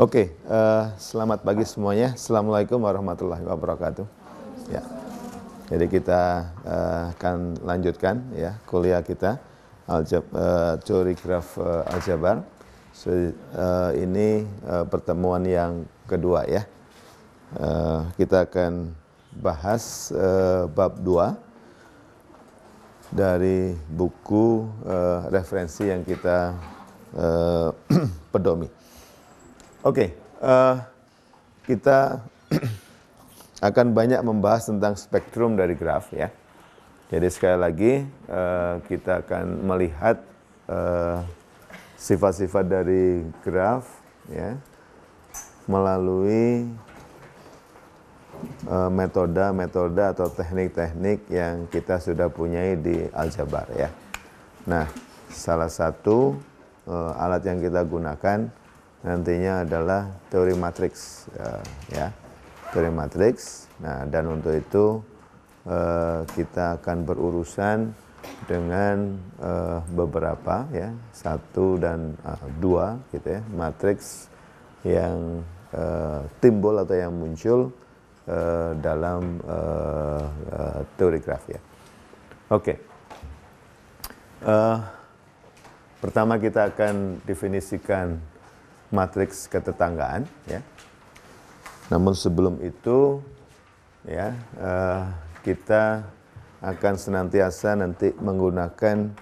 Oke, selamat pagi semuanya. Assalamualaikum warahmatullahi wabarakatuh. Ya, jadi kita akan lanjutkan ya kuliah kita teori graf aljabar. Ini pertemuan yang kedua ya. Kita akan bahas bab 2 dari buku referensi yang kita pedomi. Oke, kita akan banyak membahas tentang spektrum dari graf ya. Jadi sekali lagi kita akan melihat sifat-sifat dari graf ya melalui metode atau teknik-teknik yang kita sudah punyai di aljabar ya. Nah, salah satu alat yang kita gunakan nantinya adalah teori matriks ya, teori matriks. Nah, dan untuk itu kita akan berurusan dengan beberapa ya, 1 dan 2 gitu ya, matriks yang timbul atau yang muncul dalam teori graf ya. Oke. Pertama kita akan definisikan matriks ketetanggaan ya. Namun sebelum itu ya kita akan senantiasa nanti menggunakan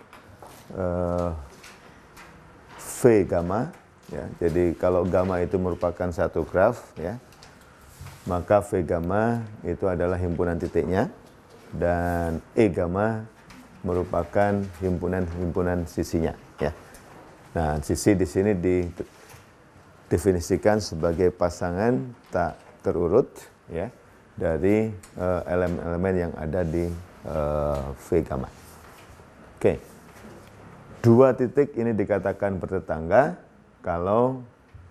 V gamma ya. Jadi kalau gamma itu merupakan satu graf ya, maka V gamma itu adalah himpunan titiknya dan E gamma merupakan himpunan sisinya ya. Nah, sisi di sini didefinisikan sebagai pasangan tak terurut ya dari elemen-elemen yang ada di V gamma. Oke. 2 titik ini dikatakan bertetangga kalau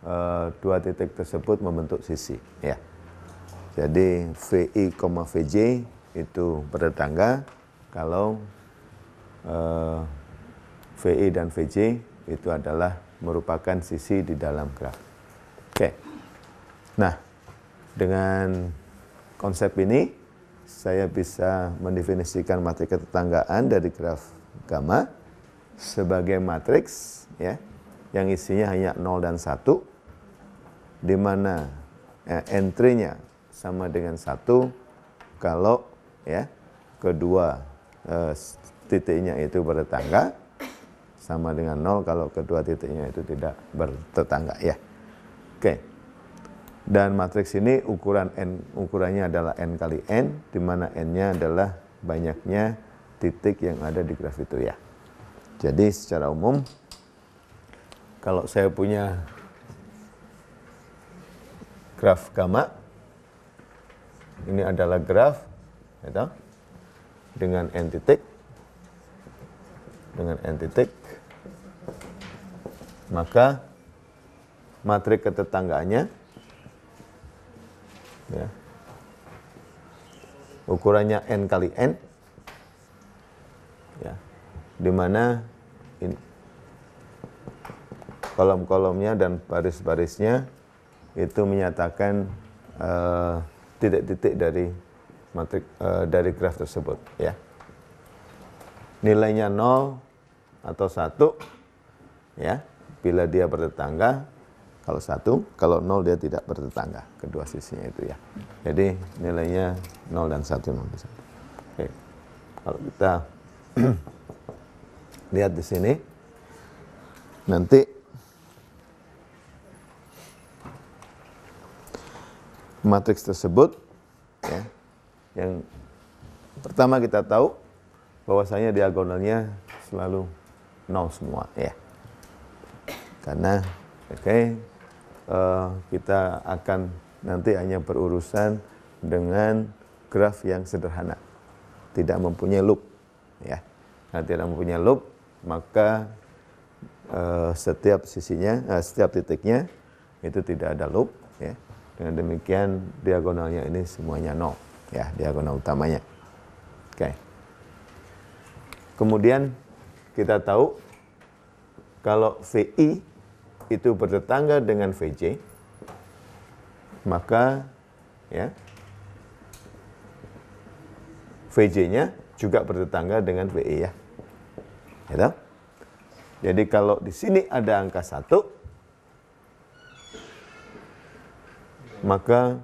2 titik tersebut membentuk sisi ya. Jadi VI, VJ itu bertetangga kalau VI dan VJ itu adalah merupakan sisi di dalam graf. Oke. Nah, dengan konsep ini saya bisa mendefinisikan matriks ketetanggaan dari graf gamma sebagai matriks ya yang isinya hanya 0 dan 1, di mana entry-nya sama dengan 1 kalau ya kedua titiknya itu bertetangga, sama dengan 0 kalau kedua titiknya itu tidak bertetangga ya. Oke. Dan matriks ini ukurannya adalah n kali n, di mana n-nya adalah banyaknya titik yang ada di graf itu ya. Jadi secara umum kalau saya punya graf gamma, ini adalah graf gitu, dengan n titik, maka matriks ketetanggaannya ya, ukurannya n kali n ya, di mana kolom-kolomnya dan baris-barisnya itu menyatakan titik-titik dari matriks dari graf tersebut ya. Nilainya 0 atau 1 ya bila dia bertetangga. Kalau 1, kalau 0 dia tidak bertetangga kedua sisinya itu ya. Jadi nilainya 0 dan 1, 0 dan 1. Oke. Kalau kita lihat di sini, nanti matriks tersebut ya, yang pertama kita tahu bahwasanya diagonalnya selalu 0 semua ya. Karena kita akan nanti hanya berurusan dengan graf yang sederhana, tidak mempunyai loop ya. Karena tidak mempunyai loop, maka setiap sisinya, setiap titiknya itu tidak ada loop ya. Dengan demikian diagonalnya ini semuanya 0 ya, diagonal utamanya. Oke. Kemudian kita tahu kalau VI itu bertetangga dengan VJ maka ya VJ-nya juga bertetangga dengan VE ya. Gitu? Jadi kalau di sini ada angka 1, maka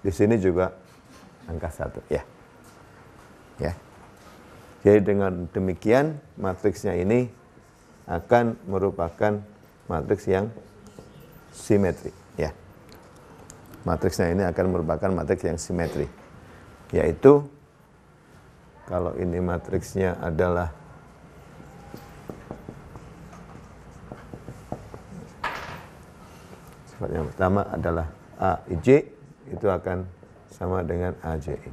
di sini juga angka 1 ya. Ya. Jadi dengan demikian matriksnya ini akan merupakan matriks yang simetri ya. Matriksnya ini akan merupakan matriks yang simetri. Yaitu kalau ini matriksnya adalah sifat yang pertama adalah AIJ, itu akan sama dengan AJI.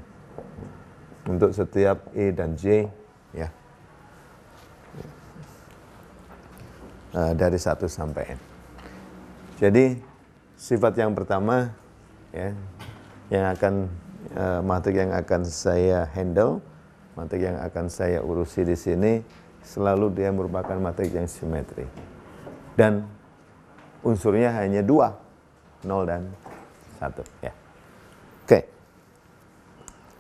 Untuk setiap E dan J ya, dari 1 sampai N. Jadi sifat yang pertama ya, yang akan matrik yang akan saya handle, matrik yang akan saya urusi di sini, selalu dia merupakan matrik yang simetri. Dan unsurnya hanya 2, 0 dan 1 ya. Oke.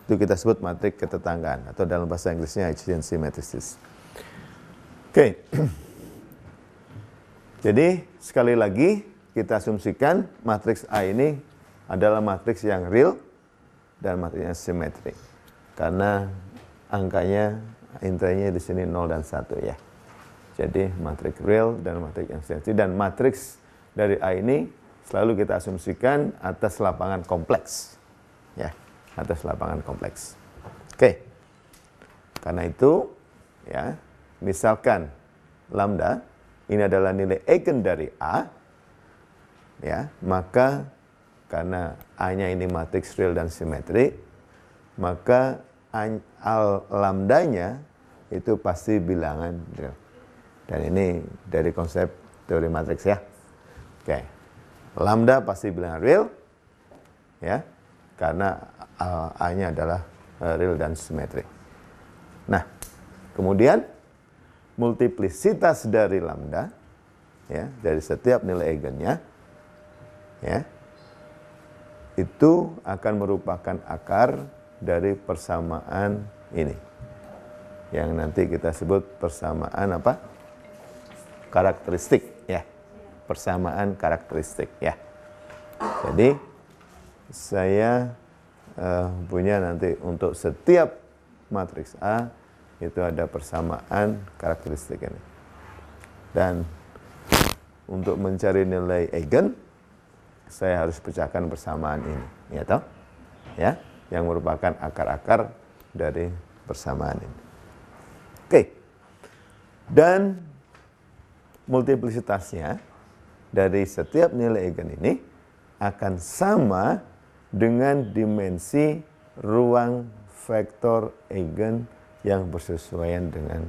Itu kita sebut matrik ketetanggaan atau dalam bahasa Inggrisnya adjacency matrices. Oke. Jadi sekali lagi kita asumsikan matriks A ini adalah matriks yang real dan matriksnya simetri. Karena angkanya intinya di sini 0 dan 1 ya. Jadi matriks real dan matriks yang simetri, dan matriks dari A ini selalu kita asumsikan atas lapangan kompleks. Ya, atas lapangan kompleks. Oke. Karena itu ya, misalkan lambda ini adalah nilai eigen dari A ya, maka karena A-nya ini matriks real dan simetri, maka lambdanya itu pasti bilangan real. Dan ini dari konsep teori matriks ya. Oke. Lambda pasti bilangan real ya, karena A-nya adalah real dan simetri. Nah, kemudian multiplisitas dari lambda ya, dari setiap nilai eigennya ya, itu akan merupakan akar dari persamaan ini, yang nanti kita sebut persamaan apa? Karakteristik ya, persamaan karakteristik ya. Jadi saya punya nanti untuk setiap matriks A itu ada persamaan karakteristik ini. Dan untuk mencari nilai eigen, saya harus pecahkan persamaan ini, ya toh? Ya, yang merupakan akar-akar dari persamaan ini. Oke. Dan multiplisitasnya dari setiap nilai eigen ini akan sama dengan dimensi ruang vektor eigen yang bersesuaian dengan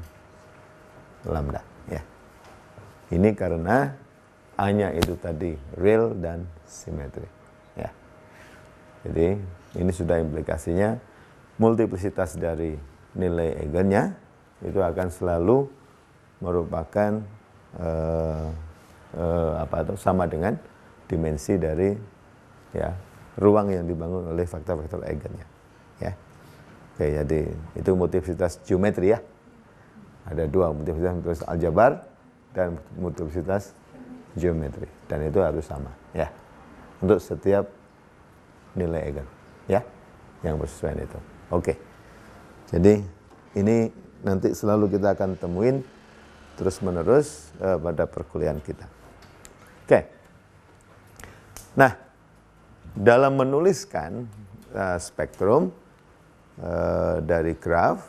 lambda ya. Ini karena A-nya itu tadi real dan simetri ya. Jadi ini sudah implikasinya multiplisitas dari nilai eigennya itu akan selalu merupakan sama dengan dimensi dari ya ruang yang dibangun oleh faktor-faktor eigennya ya. Oke, jadi itu multiplisitas geometri ya. Ada 2, multiplisitas aljabar dan multiplisitas geometri, dan itu harus sama ya untuk setiap nilai eigen ya yang bersesuaian itu. Oke. Jadi ini nanti selalu kita akan temuin terus menerus pada perkuliahan kita. Oke. Nah, dalam menuliskan spektrum dari graf,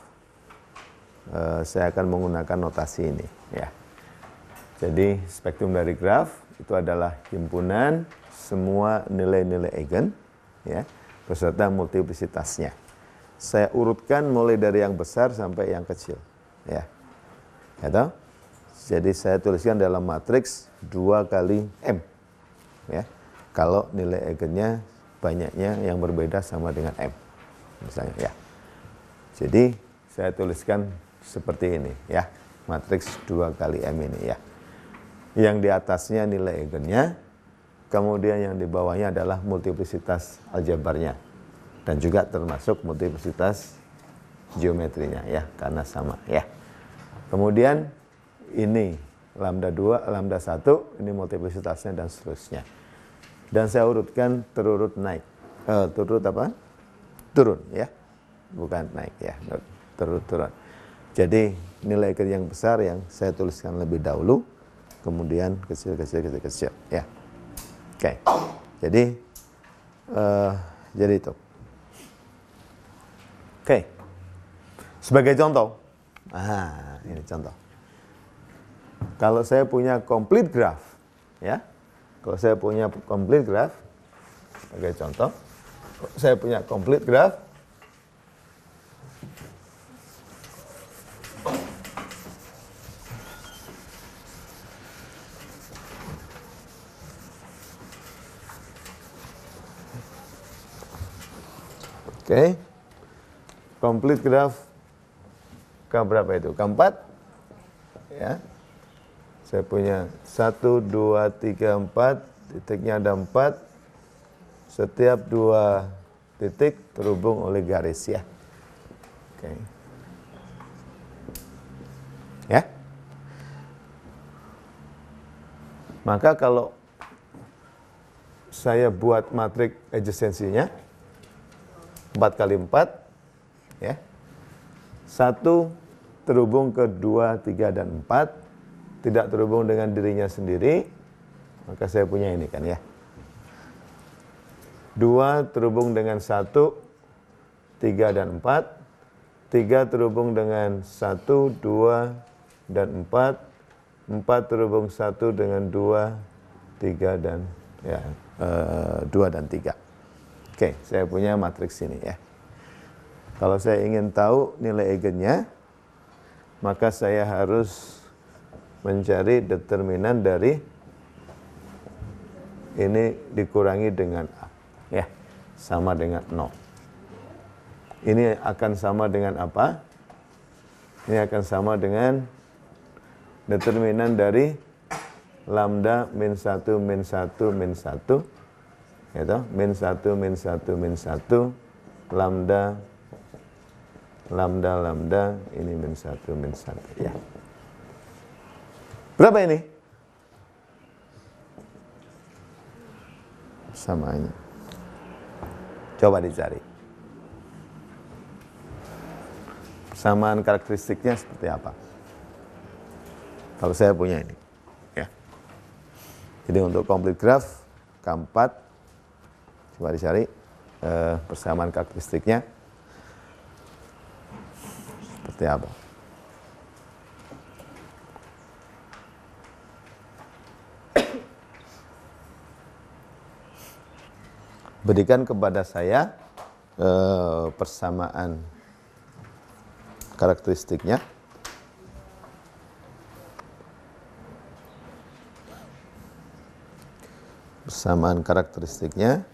saya akan menggunakan notasi ini ya. Jadi spektrum dari graf itu adalah himpunan semua nilai-nilai eigen ya, beserta multiplisitasnya. Saya urutkan mulai dari yang besar sampai yang kecil ya. Atau jadi saya tuliskan dalam matriks 2 kali M ya. Kalau nilai eigennya banyaknya yang berbeda sama dengan M misalnya ya. Jadi saya tuliskan seperti ini ya, matriks 2 kali M ini ya. Yang di atasnya nilai eigennya, kemudian yang di bawahnya adalah multiplisitas aljabarnya, dan juga termasuk multiplisitas geometrinya ya, karena sama ya. Kemudian ini lambda 2, lambda 1, ini multiplisitasnya dan seterusnya. Dan saya urutkan terurut naik. Turun apa? Turun ya. Bukan naik ya, turun. Jadi nilai Eigen yang besar yang saya tuliskan lebih dahulu, kemudian kecil ya. Oke. Jadi itu. Oke. Sebagai contoh. Ini contoh. Kalau saya punya complete graph, ya. Kalau saya punya complete graph, sebagai contoh, saya punya complete graph. Oke. Complete graph ke berapa itu? Keempat. Ya. Saya punya 1, 2, 3, 4, titiknya ada 4. Setiap 2 titik terhubung oleh garis ya. Oke. Ya. Maka kalau saya buat matriks adjacensinya 4 kali 4 ya. 1 terhubung ke 2, 3 dan 4. Tidak terhubung dengan dirinya sendiri, maka saya punya ini kan ya. 2 terhubung dengan 1, 3 dan 4. 3 terhubung dengan 1, 2 dan 4. 4 terhubung 1 dengan 2, 3 dan ya, 2 dan 3. Oke, saya punya matriks ini ya. Kalau saya ingin tahu nilai eigennya, maka saya harus mencari determinan dari ini dikurangi dengan A. Ya, sama dengan 0. Ini akan sama dengan apa? Ini akan sama dengan determinan dari lambda min 1 min 1 min 1. Gitu, min 1 min 1 min 1 lambda ini min 1 min 1 ya. Berapa ini? Samanya. Coba dicari. Persamaan karakteristiknya seperti apa? Kalau saya punya ini. Ya. Jadi untuk complete graph, keempat, coba dicari persamaan karakteristiknya seperti apa? Berikan kepada saya persamaan karakteristiknya. Persamaan karakteristiknya.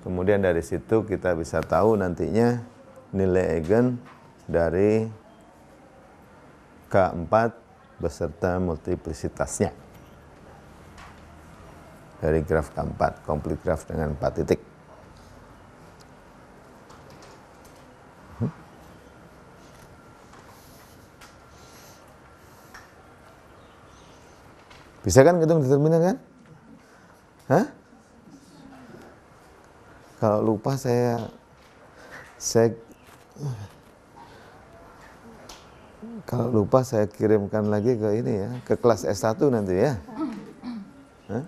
Kemudian dari situ kita bisa tahu nantinya nilai eigen dari K4 beserta multiplisitasnya. Dari graf K4, complete graph dengan 4 titik. Bisa kan hitung determinan kan? Hah? Kalau lupa saya kirimkan lagi ke ini ya, ke kelas S1 nanti ya. Hah?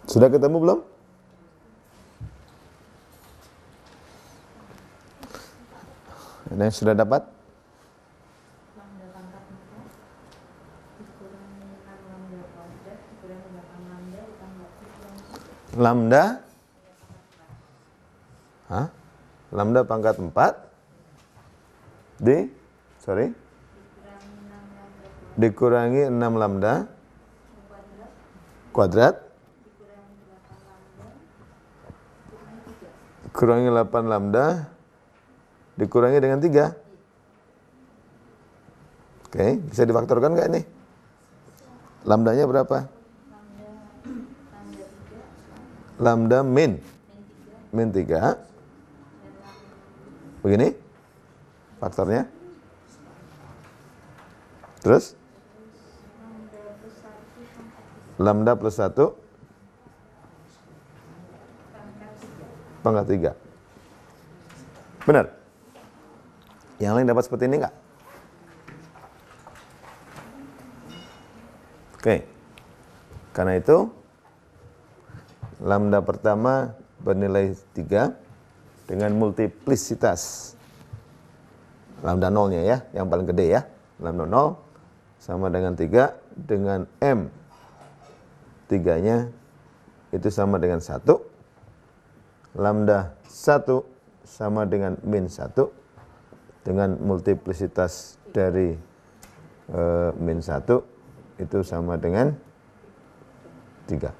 Sudah ketemu belum? Ada yang sudah dapat? Lambda? Hah? Lambda pangkat 4 dikurangi 6 lambda kuadrat kurangi 8 lambda dikurangi dengan 3. Oke, bisa difaktorkan nggak ini? Lambdanya berapa? Lambda min 3. Begini faktornya. Terus lambda plus 1 pangkat 3. Benar? Yang lain dapat seperti ini enggak? Oke. Karena itu lambda pertama bernilai 3 dengan multiplisitas lambda nolnya ya, yang paling gede ya. Lambda 0 sama dengan 3 dengan M 3-nya itu sama dengan 1. Lambda 1 sama dengan min 1 dengan multiplisitas dari min 1 itu sama dengan 3.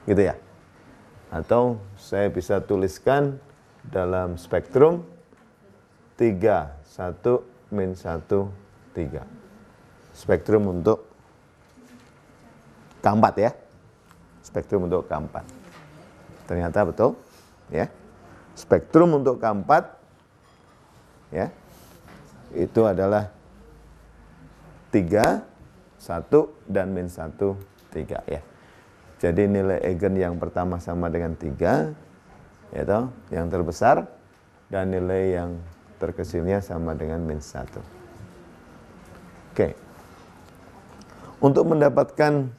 Gitu ya. Atau saya bisa tuliskan dalam spektrum 3, 1, min 1, 3. Spektrum untuk K4 ya. Spektrum untuk K4. Ternyata betul ya. Spektrum untuk K4 ya. Itu adalah 3, 1 dan min 1, 3 ya. Jadi nilai eigen yang pertama sama dengan 3 ya, yang terbesar, dan nilai yang terkecilnya sama dengan min 1. Oke. Untuk mendapatkan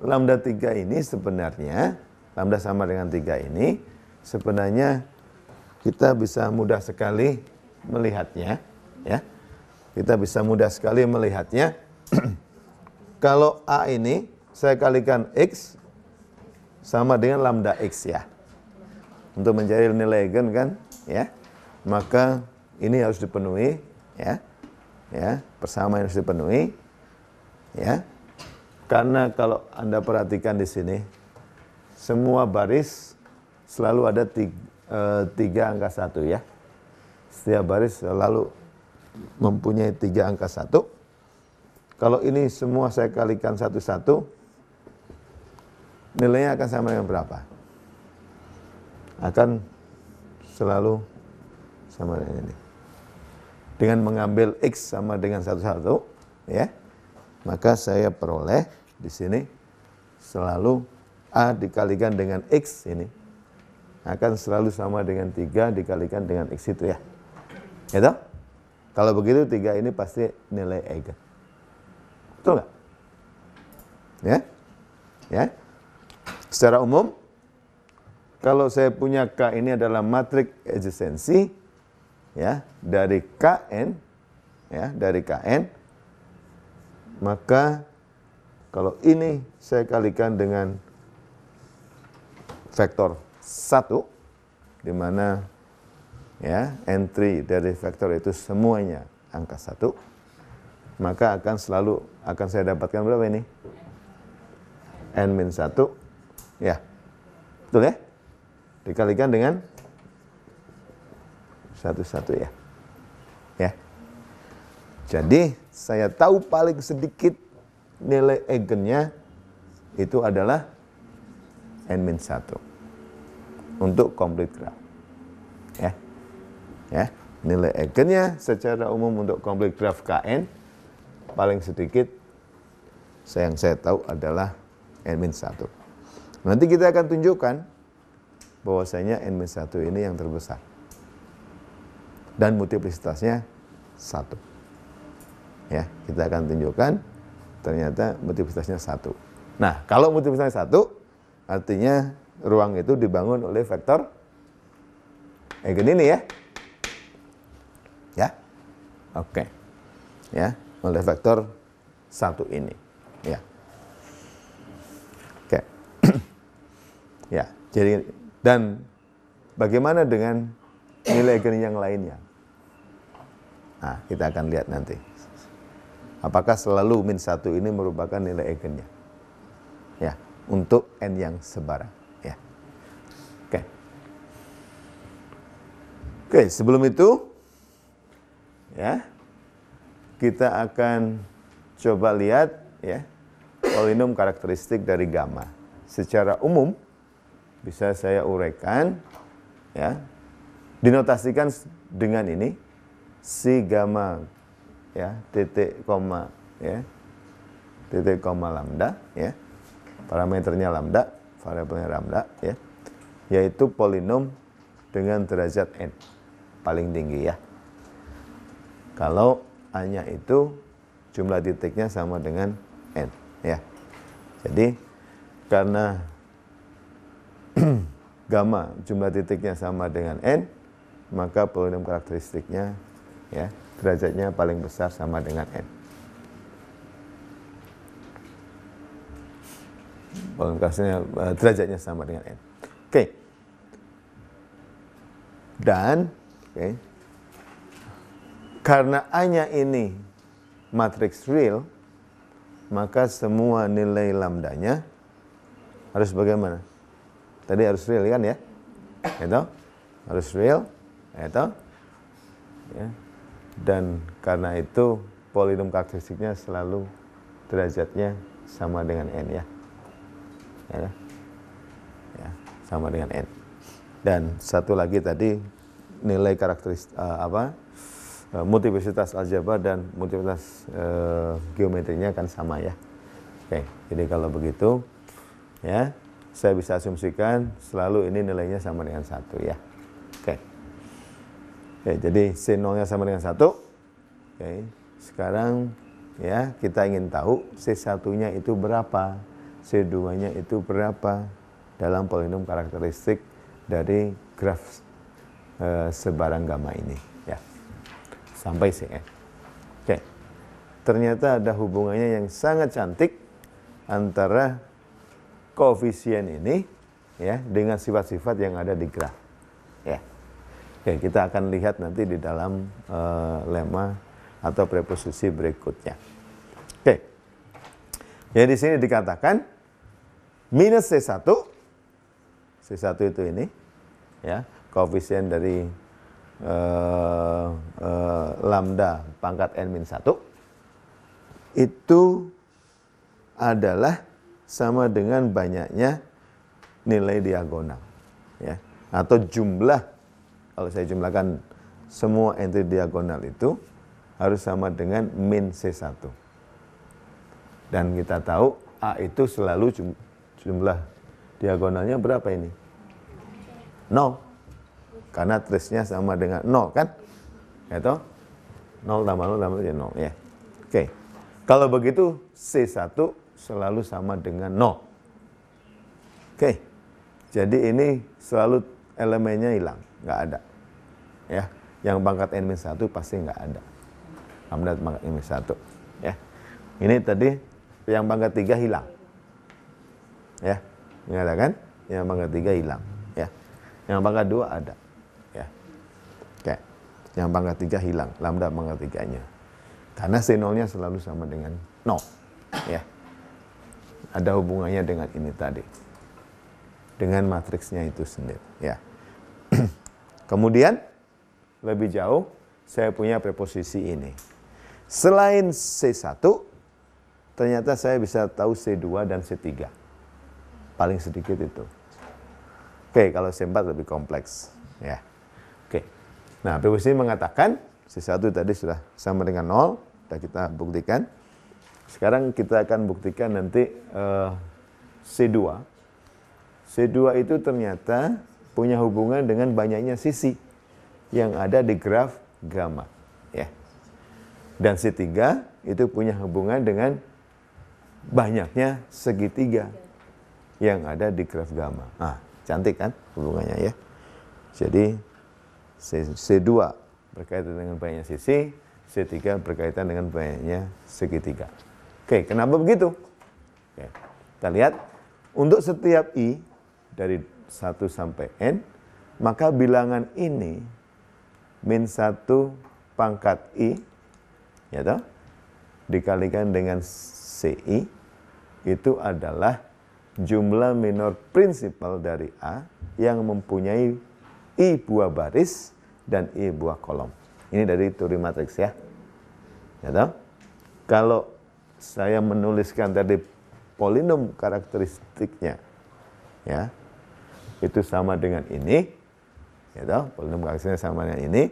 lambda 3 ini sebenarnya, lambda sama dengan 3 ini, sebenarnya kita bisa mudah sekali melihatnya. Ya. Kita bisa mudah sekali melihatnya. Kalau A ini saya kalikan X sama dengan lambda X ya. Untuk mencari nilai eigen kan, ya. Maka ini harus dipenuhi ya. Ya, persamaan harus dipenuhi ya. Karena kalau Anda perhatikan di sini, semua baris selalu ada 3 angka 1 ya. Setiap baris selalu mempunyai 3 angka 1. Kalau ini semua saya kalikan satu-satu, nilainya akan sama dengan berapa? Akan selalu sama dengan ini. Dengan mengambil X sama dengan satu-satu, ya, maka saya peroleh di sini selalu A dikalikan dengan X ini akan selalu sama dengan 3 dikalikan dengan X itu ya. Gitu? Kalau begitu 3 ini pasti nilai eigen. Betul nggak? Ya? Ya? Secara umum, kalau saya punya K ini adalah matriks adjacency ya, dari Kn ya, dari Kn, maka kalau ini saya kalikan dengan vektor 1, di mana ya entry dari vektor itu semuanya angka 1, maka akan saya dapatkan berapa ini? N-1 ya, betul ya, dikalikan dengan 1 ya. Ya. Jadi saya tahu paling sedikit nilai eigennya itu adalah N-1 untuk complete graph. Ya. Ya, nilai eigennya secara umum untuk complete graph Kn paling sedikit yang saya tahu adalah N-1. Nanti kita akan tunjukkan bahwasanya N-1 ini yang terbesar. Dan multiplisitasnya 1. Ya, kita akan tunjukkan ternyata multiplisitasnya 1. Nah, kalau multiplisitasnya 1, artinya ruang itu dibangun oleh vektor eigen ini ya. Ya. Oke. Ya, oleh vektor 1 ini. Ya. Oke. Ya, jadi dan bagaimana dengan nilai eigen yang lainnya? Nah, kita akan lihat nanti. Apakah selalu min 1 ini merupakan nilai eigennya? Ya, untuk n yang sebarang. Ya. Oke. Oke, sebelum itu, ya, kita akan coba lihat, ya, polinom karakteristik dari gamma. Secara umum bisa saya uraikan, ya, dinotasikan dengan ini, si gamma, ya, titik koma, ya, titik koma lambda, ya, parameternya lambda, variabelnya lambda, ya, yaitu polinom dengan derajat n paling tinggi, ya. Kalau A-nya itu jumlah titiknya sama dengan n, ya. Jadi karena gamma jumlah titiknya sama dengan n, maka polinom karakteristiknya, ya, derajatnya paling besar sama dengan n. Polinom karakteristiknya derajatnya sama dengan n. Oke. Dan karena A-nya ini matriks real, maka semua nilai lambdanya harus bagaimana? Tadi harus real kan, ya? Itu harus real, itu, ya. Dan karena itu polinom karakteristiknya selalu derajatnya sama dengan n, ya. Ya, sama dengan n. Dan satu lagi tadi nilai karakteristik multiplisitas aljabar dan multiplisitas geometrinya kan sama, ya. Oke, jadi kalau begitu, ya, saya bisa asumsikan selalu ini nilainya sama dengan 1, ya. Oke. Oke, jadi C0-nya sama dengan 1. Oke. Sekarang, ya, kita ingin tahu C1-nya itu berapa, C2-nya itu berapa dalam polinom karakteristik dari graf sebarang gamma ini, ya. Sampai Cn. Oke. Ternyata ada hubungannya yang sangat cantik antara koefisien ini, ya, dengan sifat-sifat yang ada di graf, ya. Oke, kita akan lihat nanti di dalam lemma atau preposisi berikutnya. Oke. Jadi di sini dikatakan minus C1 itu ini, ya, koefisien dari lambda pangkat n-1 itu adalah sama dengan banyaknya nilai diagonal, ya, atau jumlah, kalau saya jumlahkan semua entry diagonal itu harus sama dengan min C1. Dan kita tahu A itu selalu jumlah diagonalnya berapa ini? 0. Karena trace-nya sama dengan 0, kan? Itu 0 tambah 0 tambah 0, ya. Oke. Kalau begitu C1 selalu sama dengan 0. Oke. Jadi ini selalu elemennya hilang, nggak ada. Ya. Yang pangkat n-1 pasti nggak ada. Lambda pangkat n-1, ya. Ini tadi yang pangkat 3 hilang. Ya. Ingat kan? Yang pangkat 3 hilang, ya. Yang pangkat 2 ada. Ya. Oke. Yang pangkat 3 hilang, lambda pangkat 3-nya. Karena C0-nya selalu sama dengan 0. Ya. Ada hubungannya dengan ini tadi. Dengan matriksnya itu sendiri, ya. Kemudian lebih jauh saya punya preposisi ini. Selain C1, ternyata saya bisa tahu C2 dan C3. Paling sedikit itu. Oke, kalau C4 lebih kompleks, ya. Oke. Nah, preposisi mengatakan C1 tadi sudah sama dengan 0, sudah kita buktikan. Sekarang kita akan buktikan nanti C2. C2 itu ternyata punya hubungan dengan banyaknya sisi yang ada di graf gamma, ya. Dan C3 itu punya hubungan dengan banyaknya segitiga yang ada di graf gamma. Nah, cantik kan hubungannya, ya. Jadi C2 berkaitan dengan banyaknya sisi, C3 berkaitan dengan banyaknya segitiga. Oke, kenapa begitu? Oke, kita lihat untuk setiap I dari 1 sampai N, maka bilangan ini min 1 pangkat I, ya toh, dikalikan dengan CI, itu adalah jumlah minor prinsipal dari A yang mempunyai I buah baris dan I buah kolom. Ini dari teori matriks, ya. Ya toh? Kalau saya menuliskan tadi polinom karakteristiknya, ya, itu sama dengan ini, ya toh, polinom karakteristiknya sama dengan ini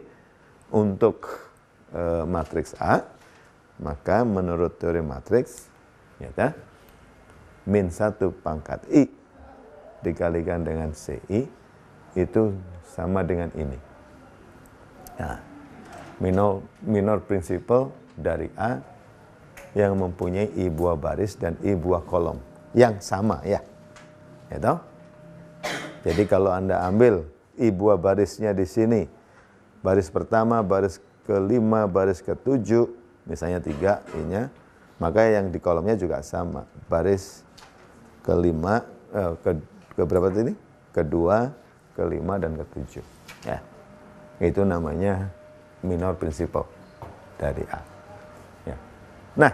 untuk matriks A, maka menurut teori matriks, ya toh, min 1 pangkat I dikalikan dengan CI itu sama dengan ini. Nah, minor principal dari A yang mempunyai I buah baris dan I buah kolom yang sama, ya. Ya toh? Jadi kalau Anda ambil I buah barisnya di sini, baris pertama, baris kelima, baris ketujuh, misalnya 3 I-nya, maka yang di kolomnya juga sama. Baris kelima, ke berapa tadi? Kedua, kelima, dan ketujuh. Ya. Itu namanya minor principal dari A. Ya. Nah,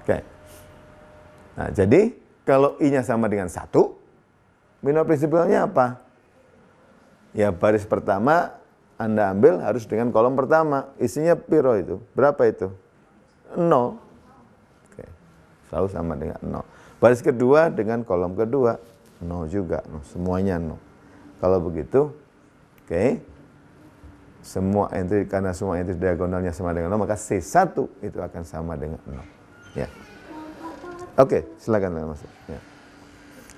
oke. Nah, jadi kalau I-nya sama dengan 1, minor principalnya apa? Ya, baris pertama Anda ambil harus dengan kolom pertama. Isinya piro itu? Berapa itu? 0. Oke. Selalu sama dengan 0. Baris kedua dengan kolom kedua 0 juga, 0. Semuanya 0. Kalau begitu, oke, semua entry, karena semua entry diagonalnya sama dengan 0, maka C1 itu akan sama dengan 0. Ya. Oke, silakan masuk. Ya.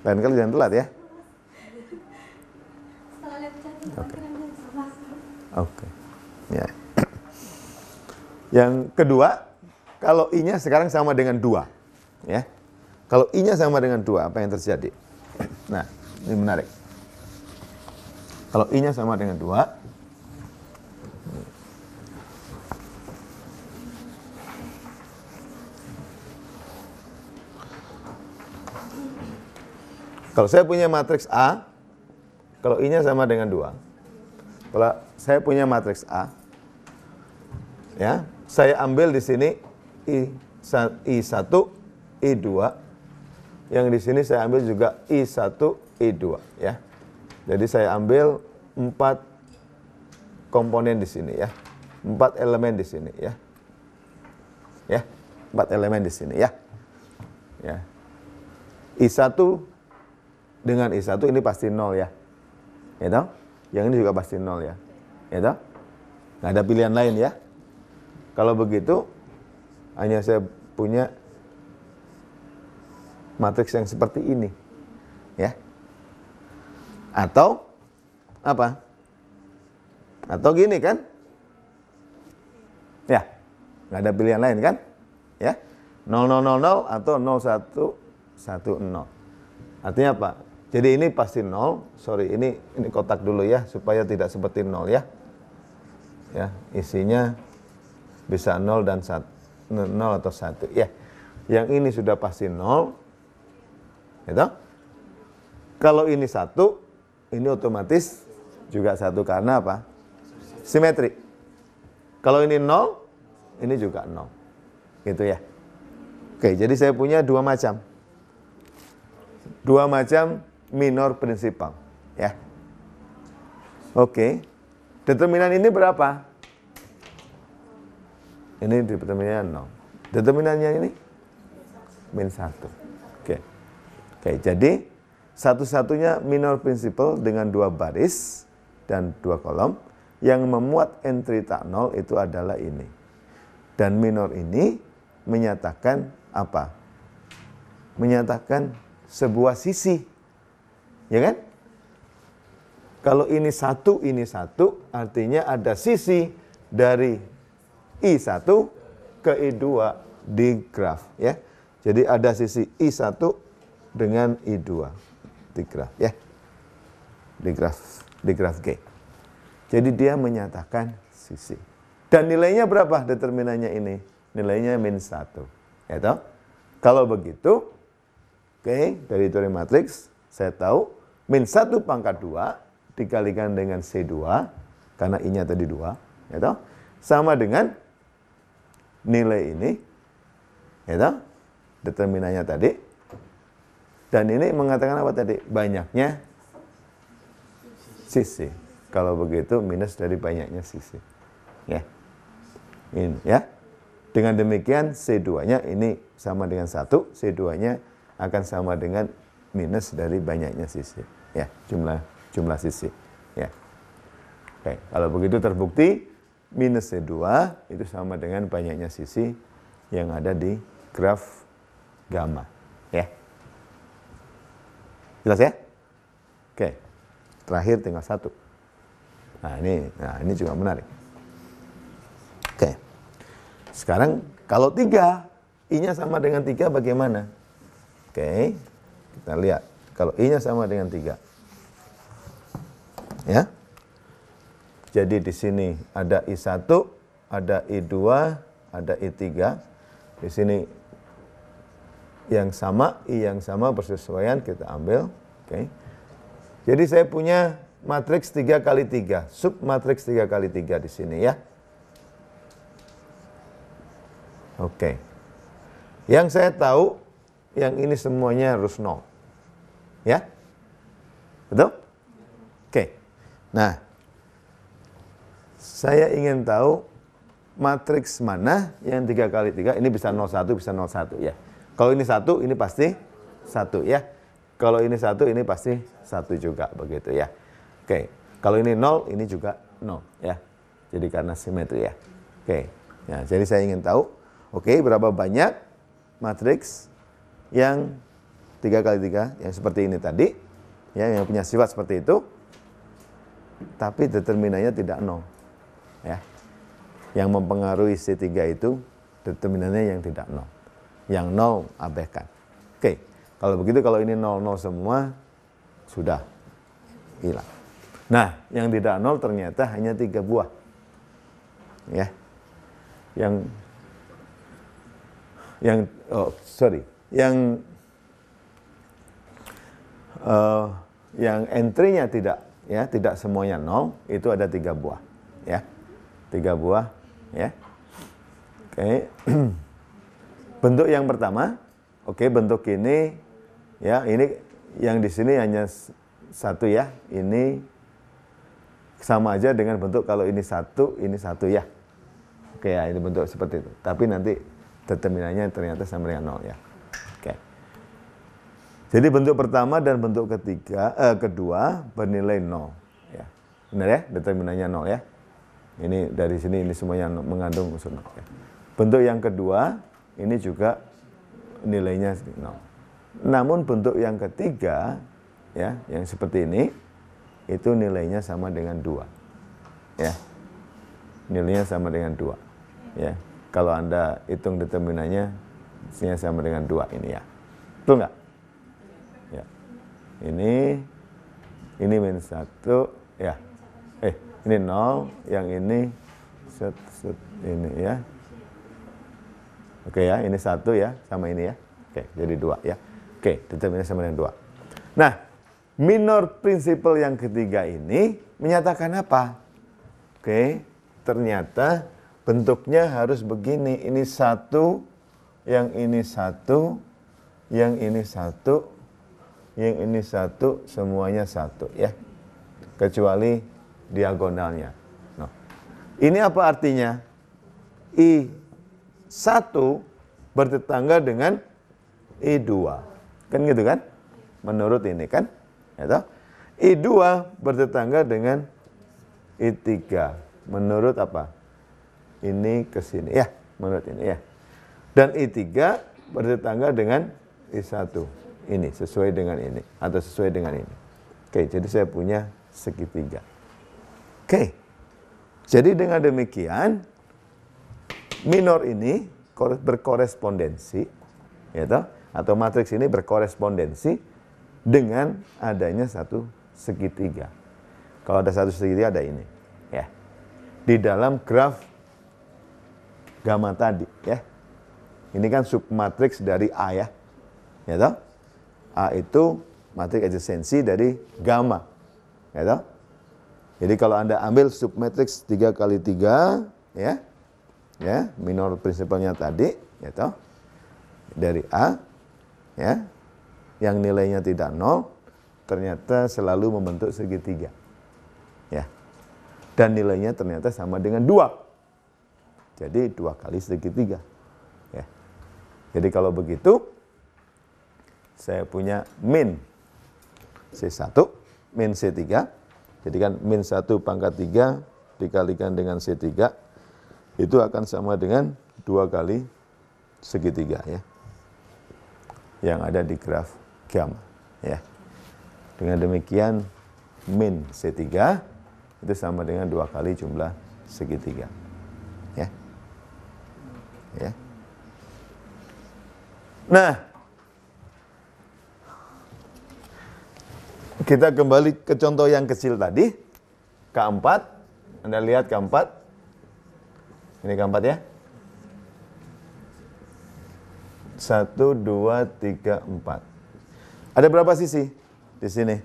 Lain kali jangan telat ya. Oke. Oke. Ya. Yang kedua, kalau I-nya sekarang sama dengan 2, ya. Kalau I-nya sama dengan 2, apa yang terjadi? Nah, ini menarik. Kalau I-nya sama dengan 2, kalau saya punya matriks A, kalau I-nya sama dengan 2, kalau saya punya matriks A, ya, saya ambil di sini I1, I2, yang di sini saya ambil juga I1, I2, ya. Jadi saya ambil 4 komponen di sini, ya. 4 elemen di sini, ya. Ya, 4 elemen di sini, ya. Ya. I1 dengan I1 ini pasti 0, ya. Ya toh? Yang ini juga pasti 0, ya. Ya toh? Nggak ada pilihan lain, ya. Kalau begitu, hanya saya punya matriks yang seperti ini, ya. Atau apa? Atau gini kan? Ya, nggak ada pilihan lain kan? Ya, 0, 0, 0, 0 atau 0, 1, 1, 0. Artinya apa? Jadi ini pasti 0. Sorry, ini kotak dulu ya, supaya tidak seperti 0, ya. Ya, isinya bisa 0 dan 1, 0 atau 1, ya. Yang ini sudah pasti 0. Gitu? Kalau ini 1, ini otomatis juga 1 karena apa? Simetri. Kalau ini 0, ini juga 0. Gitu ya. Oke, jadi saya punya 2 macam. 2 macam minor principal, ya. Oke. Determinan ini berapa? Ini determinannya 0. Determinannya ini min 1. Oke. Oke, jadi satu-satunya minor principal dengan 2 baris dan 2 kolom yang memuat entry tak 0 itu adalah ini. Dan minor ini menyatakan apa? Menyatakan sebuah sisi. Ya kan? Kalau ini 1, artinya ada sisi dari I1 ke I2 di graf, ya. Jadi ada sisi I1 dengan I2 di graf, ya. Di graf G. Jadi dia menyatakan sisi. Dan nilainya berapa determinannya ini? Nilainya min 1. Ya toh? Kalau begitu, oke, dari teori matriks saya tahu min 1 pangkat 2 dikalikan dengan C2 karena I-nya tadi 2, ya toh? Sama dengan nilai ini, ya toh? Determinannya tadi. Dan ini mengatakan apa tadi? Banyaknya sisi. Kalau begitu minus dari banyaknya sisi. Ya. Ini ya. Dengan demikian C2-nya ini sama dengan 1, C2-nya akan sama dengan minus dari banyaknya sisi. Ya, jumlah sisi. Ya. Oke, kalau begitu terbukti minus C2 itu sama dengan banyaknya sisi yang ada di graf gamma. Ya. Jelas ya? Oke. Terakhir tinggal 1. Nah, ini juga menarik. Oke. Sekarang kalau 3, I-nya sama dengan 3 bagaimana? Oke, kita lihat. Kalau I-nya sama dengan 3. Ya. Jadi di sini ada I1, ada I2, ada I3. Di sini yang sama, I yang sama bersesuaian kita ambil. Oke. Jadi saya punya matriks 3 kali 3, submatriks 3 kali 3 di sini ya. Oke. Yang saya tahu, yang ini semuanya harus 0. Ya? Betul? Oke. Nah, saya ingin tahu matriks mana yang 3 kali 3, ini bisa 01, bisa 01 ya. Kalau ini 1, ini pasti 1 ya. Kalau ini 1, ini pasti 1 juga begitu ya. Oke. Kalau ini 0, ini juga 0 ya. Jadi karena simetri ya. Oke. Ya, jadi saya ingin tahu berapa banyak matriks yang 3 kali 3 yang seperti ini tadi, ya, yang punya sifat seperti itu, tapi determinannya tidak 0, ya. Yang mempengaruhi C3 itu determinannya yang tidak 0, yang 0 abaikan. Oke, kalau begitu kalau ini 0, 0 semua sudah hilang. Nah, yang tidak 0 ternyata hanya 3 buah, ya. Yang entry-nya tidak semuanya 0, itu ada 3 buah, ya. 3 buah, ya. Oke. Bentuk yang pertama, bentuk ini, ya, ini yang di sini hanya 1 ya. Ini sama aja dengan bentuk kalau ini 1, ini 1 ya. Oke ya, ini bentuk seperti itu. Tapi nanti determinannya ternyata sama dengan 0 ya. Oke. Jadi bentuk pertama dan bentuk kedua bernilai 0 ya. Benar ya? Determinannya 0 ya. Ini dari sini ini semuanya mengandung unsur 0 ya. Bentuk yang kedua ini juga nilainya 0. Namun bentuk yang ketiga ya, yang seperti ini itu nilainya sama dengan 2. Ya. Nilainya sama dengan 2. Ya. Kalau Anda hitung determinannya, isinya sama dengan 2 ini ya. Betul nggak? Ya. Ini minus 1, ya. Ini 0, yang ini ini ya. Oke ya, ini 1 ya, sama ini ya. Oke, jadi 2 ya. Oke, determinannya sama dengan 2. Nah, minor principle yang ketiga ini menyatakan apa? Oke, ternyata bentuknya harus begini, ini 1, yang ini 1, yang ini 1, yang ini 1, semuanya 1 ya. Kecuali diagonalnya. Nah, ini apa artinya? I1 bertetangga dengan I2. Kan gitu kan? Menurut ini kan? Ya, I2 bertetangga dengan I3. Menurut apa? Ini ke sini ya, menurut ini ya. Dan I3 bertetangga dengan I1. Ini sesuai dengan ini atau sesuai dengan ini. Oke, jadi saya punya segitiga. Oke. Jadi dengan demikian minor ini berkorespondensi, ya toh? Atau matriks ini berkorespondensi dengan adanya satu segitiga. Kalau ada satu segitiga ada ini, ya. Di dalam graf gamma tadi ya. Ini kan submatriks dari A ya. Ya toh? A itu matriks adjacensi dari gamma. Ya toh? Jadi kalau Anda ambil submatriks 3 kali 3 ya. Ya, minor prinsipalnya tadi, ya toh? Dari A ya. Yang nilainya tidak 0 ternyata selalu membentuk segitiga. Ya. Dan nilainya ternyata sama dengan 2. Jadi 2 kali segitiga. Ya. Jadi kalau begitu, saya punya min C1, min C3. Jadi kan min 1 pangkat 3 dikalikan dengan C3, itu akan sama dengan 2 kali segitiga ya. Yang ada di graf gamma. Ya. Dengan demikian, min C3 itu sama dengan 2 kali jumlah segitiga. Ya. Ya. Nah, kita kembali ke contoh yang kecil tadi. K4, Anda lihat K4. Ini K4 ya. 1, 2, 3, 4. Ada berapa sisi di sini?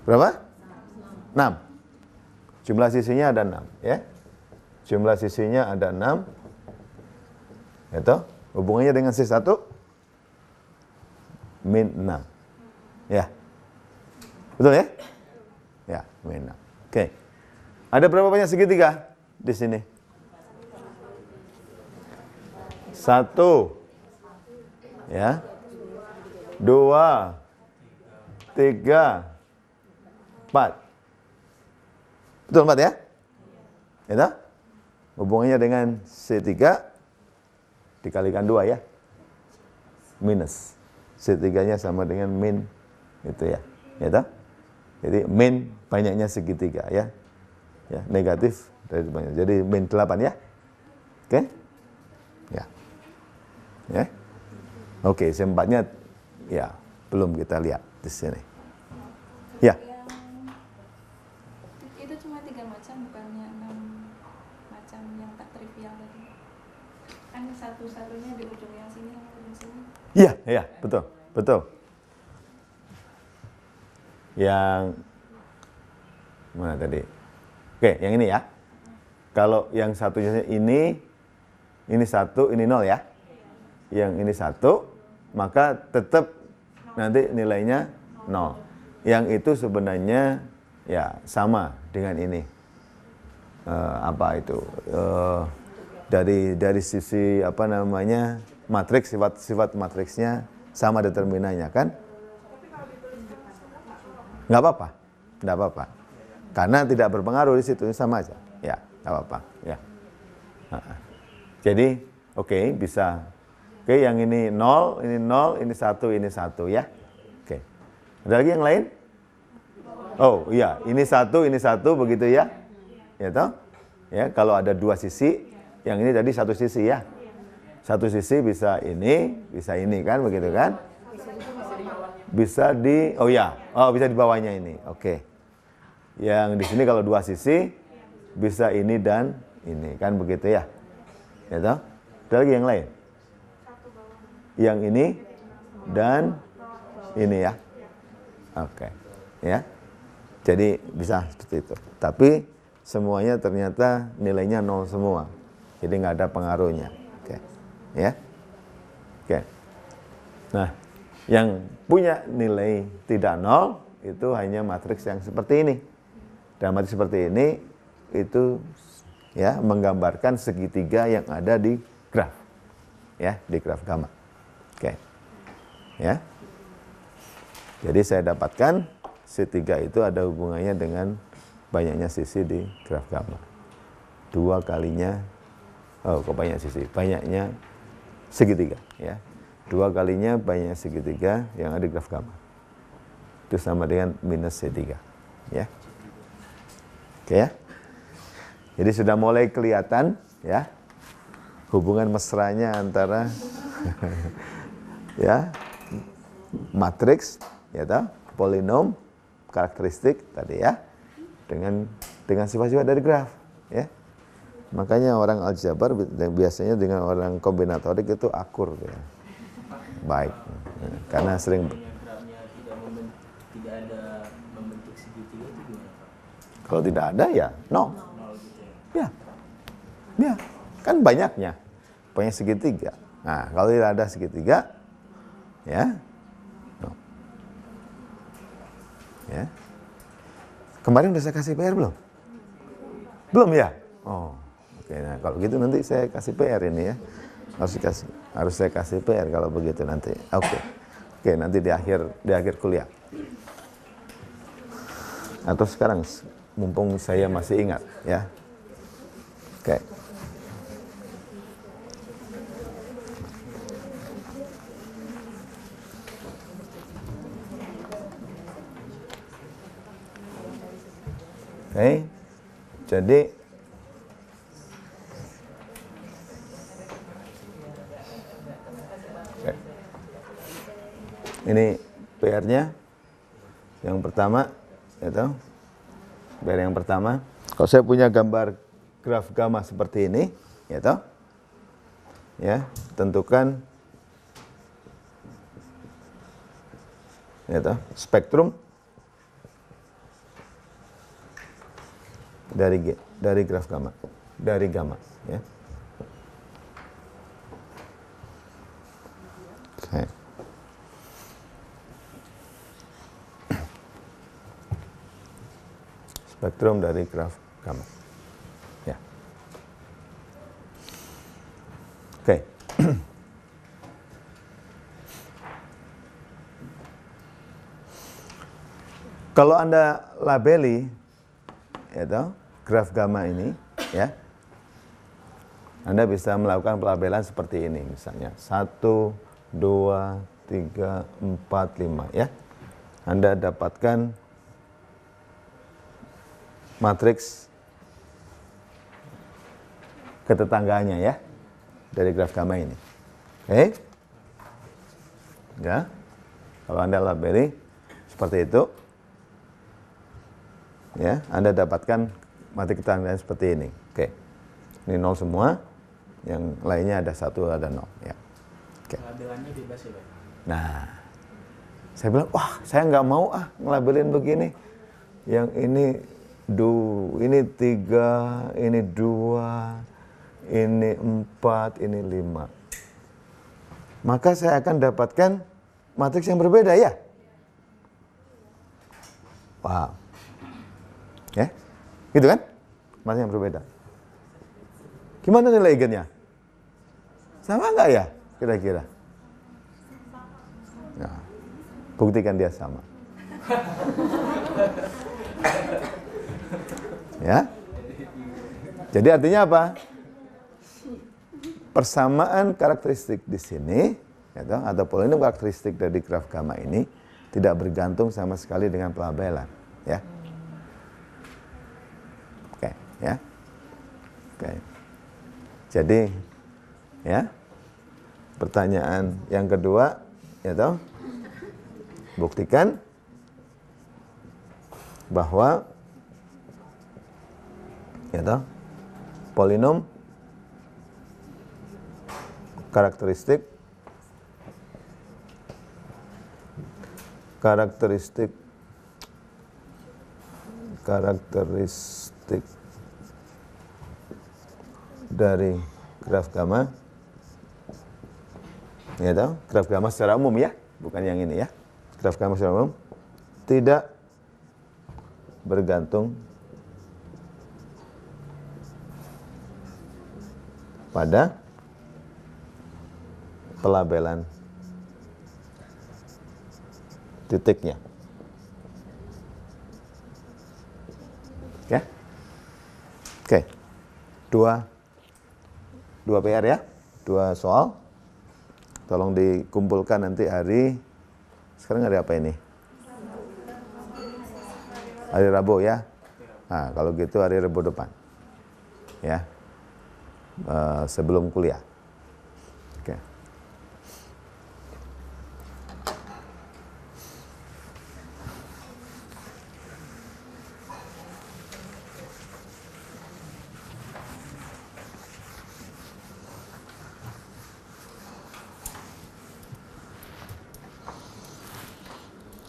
Berapa? 6. Jumlah sisinya ada 6 ya. Jumlah sisinya ada 6. Itu hubungannya dengan C1 min 6. Ya. Betul ya? Ya, min 6. Oke. Ada berapa banyak segitiga di sini? 1. Ya. 2, 3, 4. Betul 4 ya? Itu? Hubungannya dengan C3 dikalikan 2 ya. Minus. C3-nya sama dengan min itu ya. Itu? Jadi min banyaknya segitiga ya. Ya, negatif dari banyak. Jadi min 8 ya. Oke? Ya. Ya. Oke, C4-nya ya belum kita lihat di sini. Ya. Itu cuma 3 macam, bukannya 6 macam yang tak trivial tadi. Kan satu-satunya di ujung yang sini sama ujung sini. Iya, iya, betul, betul. Yang mana tadi? Oke, yang ini ya. Kalau yang satunya ini 1, ini 0 ya. Yang ini 1, maka tetap nanti nilainya 0. Yang itu sebenarnya ya sama dengan ini. Apa itu? Dari sisi apa namanya? Matriks, sifat matriksnya sama determinannya kan? Nggak apa-apa, nggak apa-apa. Karena tidak berpengaruh di situ, sama aja. Ya, nggak apa-apa. Ya. Jadi, oke, bisa. Oke, yang ini 0, ini 1, ini 1 ya. Oke. Ada lagi yang lain? Oh, iya, ini 1 begitu ya. Ya toh? Ya, kalau ada 2 sisi, yang ini tadi 1 sisi ya. 1 sisi bisa ini kan, begitu kan? Bisa di, oh ya, bisa di bawahnya ini. Oke. Yang di sini kalau 2 sisi bisa ini dan ini kan begitu ya. Ya toh? Ada lagi yang lain? Yang ini dan ini ya. Oke. Ya. Jadi bisa seperti itu. Tapi semuanya ternyata nilainya 0 semua. Jadi nggak ada pengaruhnya. Oke. Ya. Oke. Nah, yang punya nilai tidak 0 itu hanya matriks yang seperti ini. Dan matriks seperti ini itu ya menggambarkan segitiga yang ada di graf. Ya, di graf gamma. Oke. Ya. Jadi saya dapatkan C3 itu ada hubungannya dengan banyaknya sisi di graf gamma. 2 kalinya kok banyak sisi? Banyaknya segitiga ya. 2 kalinya banyak segitiga yang ada di graf gamma. Itu sama dengan minus C3. Ya. Oke ya. Jadi sudah mulai kelihatan ya hubungan mesranya antara ya matriks ya toh, polinom, karakteristik tadi ya dengan sifat-sifat dari graf ya. Makanya orang aljabar biasanya dengan orang kombinatorik itu akur ya. Baik, karena sering tidak ada membentuk segitiga itu gimana Pak? Kalau tidak ada ya no. Ya, ya kan banyaknya banyak segitiga. Nah kalau tidak ada segitiga ya no. Ya kemarin udah saya kasih PR belum? Belum ya? Oh Oke, nah kalau gitu nanti saya kasih PR ini ya. Harus saya kasih PR kalau begitu nanti. Oke, nanti di akhir kuliah. Atau sekarang mumpung saya masih ingat ya. Oke. Oke. Jadi ini PR-nya yang pertama, itu PR yang pertama. Kalau saya punya gambar graf gamma seperti ini, ya, tentukan spektrum dari graf gamma, ya. Oke. Spektrum dari graf gamma. Ya. Oke. Kalau Anda labeli graf gamma ini, ya, Anda bisa melakukan pelabelan seperti ini, misalnya 1, 2, 3, 4, 5, ya. Anda dapatkan matriks ketetangganya ya dari graf gamma ini. Oke. Ya. Kalau Anda labeli seperti itu, ya, Anda dapatkan matriks ketetangganya seperti ini. Oke. Ini 0 semua, yang lainnya ada 1, ada 0, ya. Oke. Labelannya bebas ya, Pak? Nah, saya bilang, wah, saya nggak mau ngelabelin begini. Yang ini ini 3, ini 2, ini 4, ini 5. Maka saya akan dapatkan matriks yang berbeda ya. Wow. Ya, gitu kan? Matriks yang berbeda. Gimana nilai eigennya? Sama nggak ya kira-kira? Nah, buktikan dia sama. Ya. Jadi artinya apa? Persamaan karakteristik di sini, atau polinom karakteristik dari graf gamma ini tidak bergantung sama sekali dengan pelabelan, ya. Oke, ya. Oke. Jadi, ya. Pertanyaan yang kedua, buktikan bahwa polinom karakteristik dari graf gamma, graf gamma secara umum ya, bukan yang ini ya, graf gamma secara umum tidak bergantung pada pelabelan titiknya. Ya. Oke. Dua PR ya. 2 soal. Tolong dikumpulkan nanti sekarang hari apa ini? Hari Rabu ya. Nah, kalau gitu hari Rabu depan. Ya. Sebelum kuliah. Oke.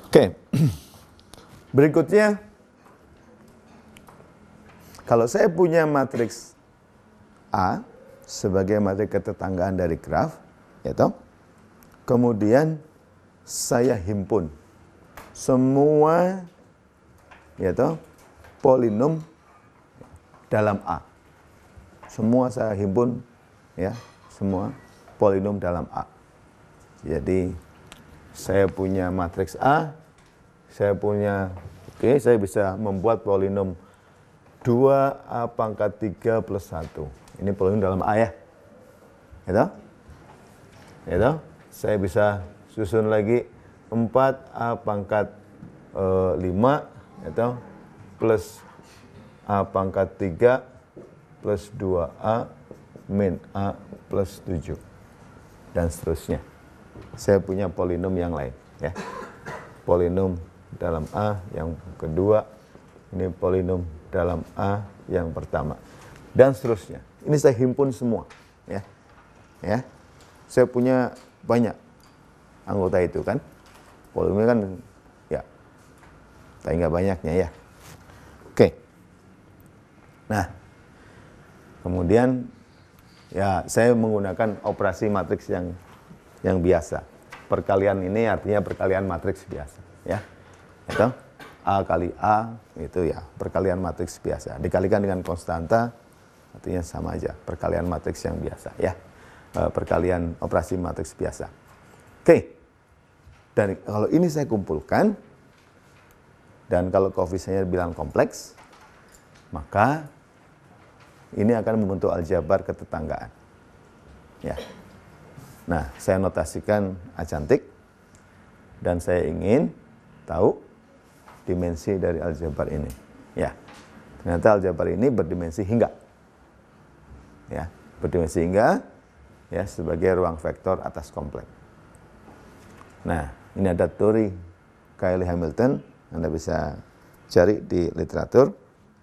Oke. Berikutnya, kalau saya punya matriks A sebagai matriks ketetanggaan dari graf, kemudian saya himpun semua polinom dalam A. semua saya himpun, ya, semua polinom dalam A. Jadi saya punya matriks A, saya punya, saya bisa membuat polinom 2A pangkat 3 plus 1. Ini polinom dalam A, ya. Gitu? Gitu? Saya bisa susun lagi 4A pangkat 5, gitu, plus A pangkat 3 plus 2A min A plus 7. Dan seterusnya. Saya punya polinom yang lain, ya. Polinom dalam A yang kedua, ini polinom dalam A yang pertama, dan seterusnya. Ini saya himpun semua, ya. Ya. Saya punya banyak anggota itu kan. Polinomnya kan, ya, tapi nggak banyaknya, ya. Oke. Nah, kemudian ya saya menggunakan operasi matriks yang biasa. Perkalian ini artinya perkalian matriks biasa, ya. Itu A kali A itu ya perkalian matriks biasa. Dikalikan dengan konstanta artinya sama aja, perkalian matriks yang biasa, ya. Perkalian operasi matriks biasa. Oke. Dan kalau ini saya kumpulkan, dan kalau koefisiennya bilang kompleks, maka ini akan membentuk aljabar ketetanggaan. Ya. Nah, saya notasikan A cantik, dan saya ingin tahu dimensi dari aljabar ini. Ya. Ternyata aljabar ini berdimensi hingga. Ya, berdimensi hingga, ya, sebagai ruang vektor atas kompleks. Nah, ini ada teori Cayley-Hamilton, Anda bisa cari di literatur.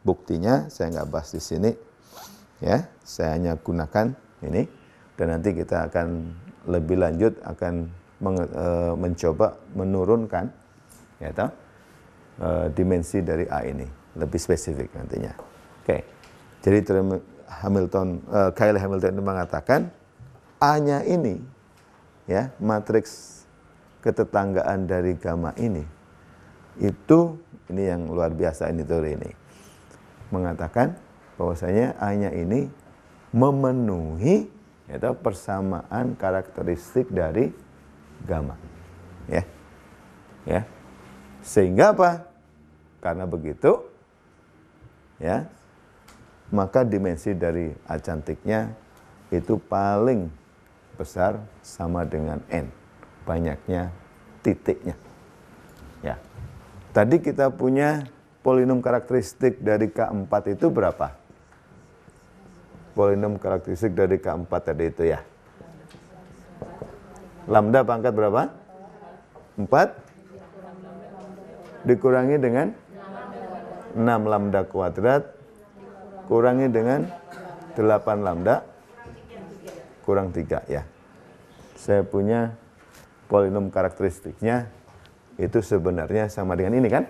Buktinya saya nggak bahas di sini, ya. Saya hanya gunakan ini, dan nanti kita akan lebih lanjut akan mencoba menurunkan, ya, dimensi dari A ini lebih spesifik nantinya. Oke, jadi Cayley-Hamilton itu mengatakan A-nya ini, ya, matriks ketetanggaan dari gamma ini yang luar biasa, ini teori ini mengatakan bahwasanya A-nya ini memenuhi, yaitu persamaan karakteristik dari gamma, ya. Ya. Sehingga apa? Karena begitu, ya, maka dimensi dari A cantiknya itu paling besar sama dengan N, banyaknya titiknya. Ya. Tadi kita punya polinom karakteristik dari K4 itu berapa? Polinom karakteristik dari K4 tadi itu, ya. Lambda pangkat berapa? 4 dikurangi dengan 6 lambda kuadrat kurangi dengan 8 lambda kurang 3, ya. Saya punya polinom karakteristiknya itu sebenarnya sama dengan ini kan?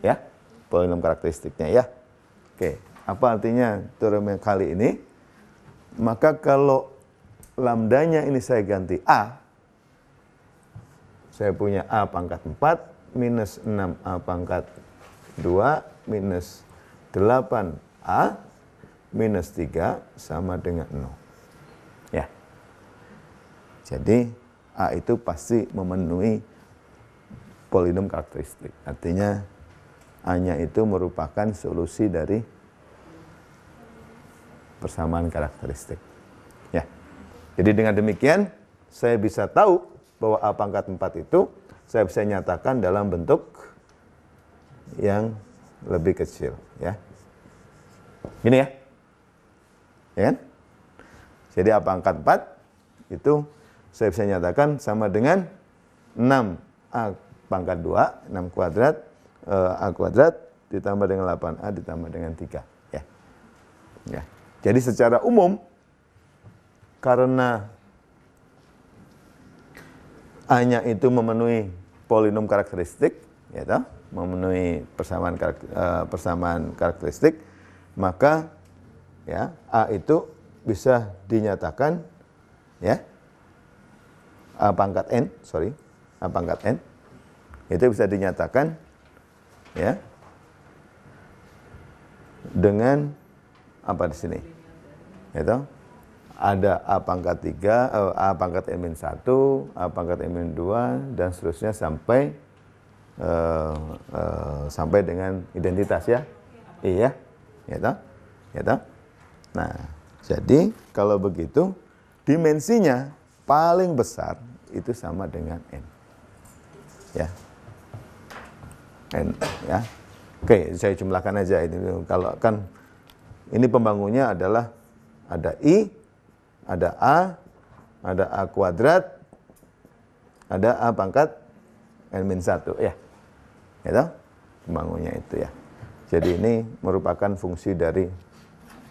Ya, polinom karakteristiknya, ya. Oke, apa artinya teorem yang kali ini? Maka kalau lambdanya ini saya ganti A, saya punya A pangkat 4 minus 6A pangkat 2 minus 8A minus 3 sama dengan 0. Ya. Jadi A itu pasti memenuhi polinom karakteristik. Artinya A-nya itu merupakan solusi dari persamaan karakteristik. Ya. Jadi dengan demikian saya bisa tahu bahwa A pangkat 4 itu saya bisa nyatakan dalam bentuk yang lebih kecil, ya. Ini, ya. Ya kan? Jadi A pangkat 4 itu saya bisa nyatakan sama dengan 6A pangkat 2, 6 kuadrat, A kuadrat ditambah dengan 8A ditambah dengan 3, ya. Ya. Jadi secara umum, karena A-nya itu memenuhi polinom karakteristik, ya, memenuhi persamaan karakteristik, maka, ya, A itu bisa dinyatakan, ya, A pangkat N itu bisa dinyatakan, ya, dengan apa di sini? Gitu. Ada A pangkat 3, A pangkat N-1, A pangkat N-2, dan seterusnya sampai dengan identitas ya. Iya, gitu. Gitu. Nah, jadi kalau begitu dimensinya paling besar itu sama dengan N. Ya. N ya. Oke, saya jumlahkan aja ini. Kalau kan ini pembangunnya adalah ada I, ada A kuadrat, ada A pangkat N-1 ya. Gitu? Pembangunnya itu ya. Jadi ini merupakan fungsi dari,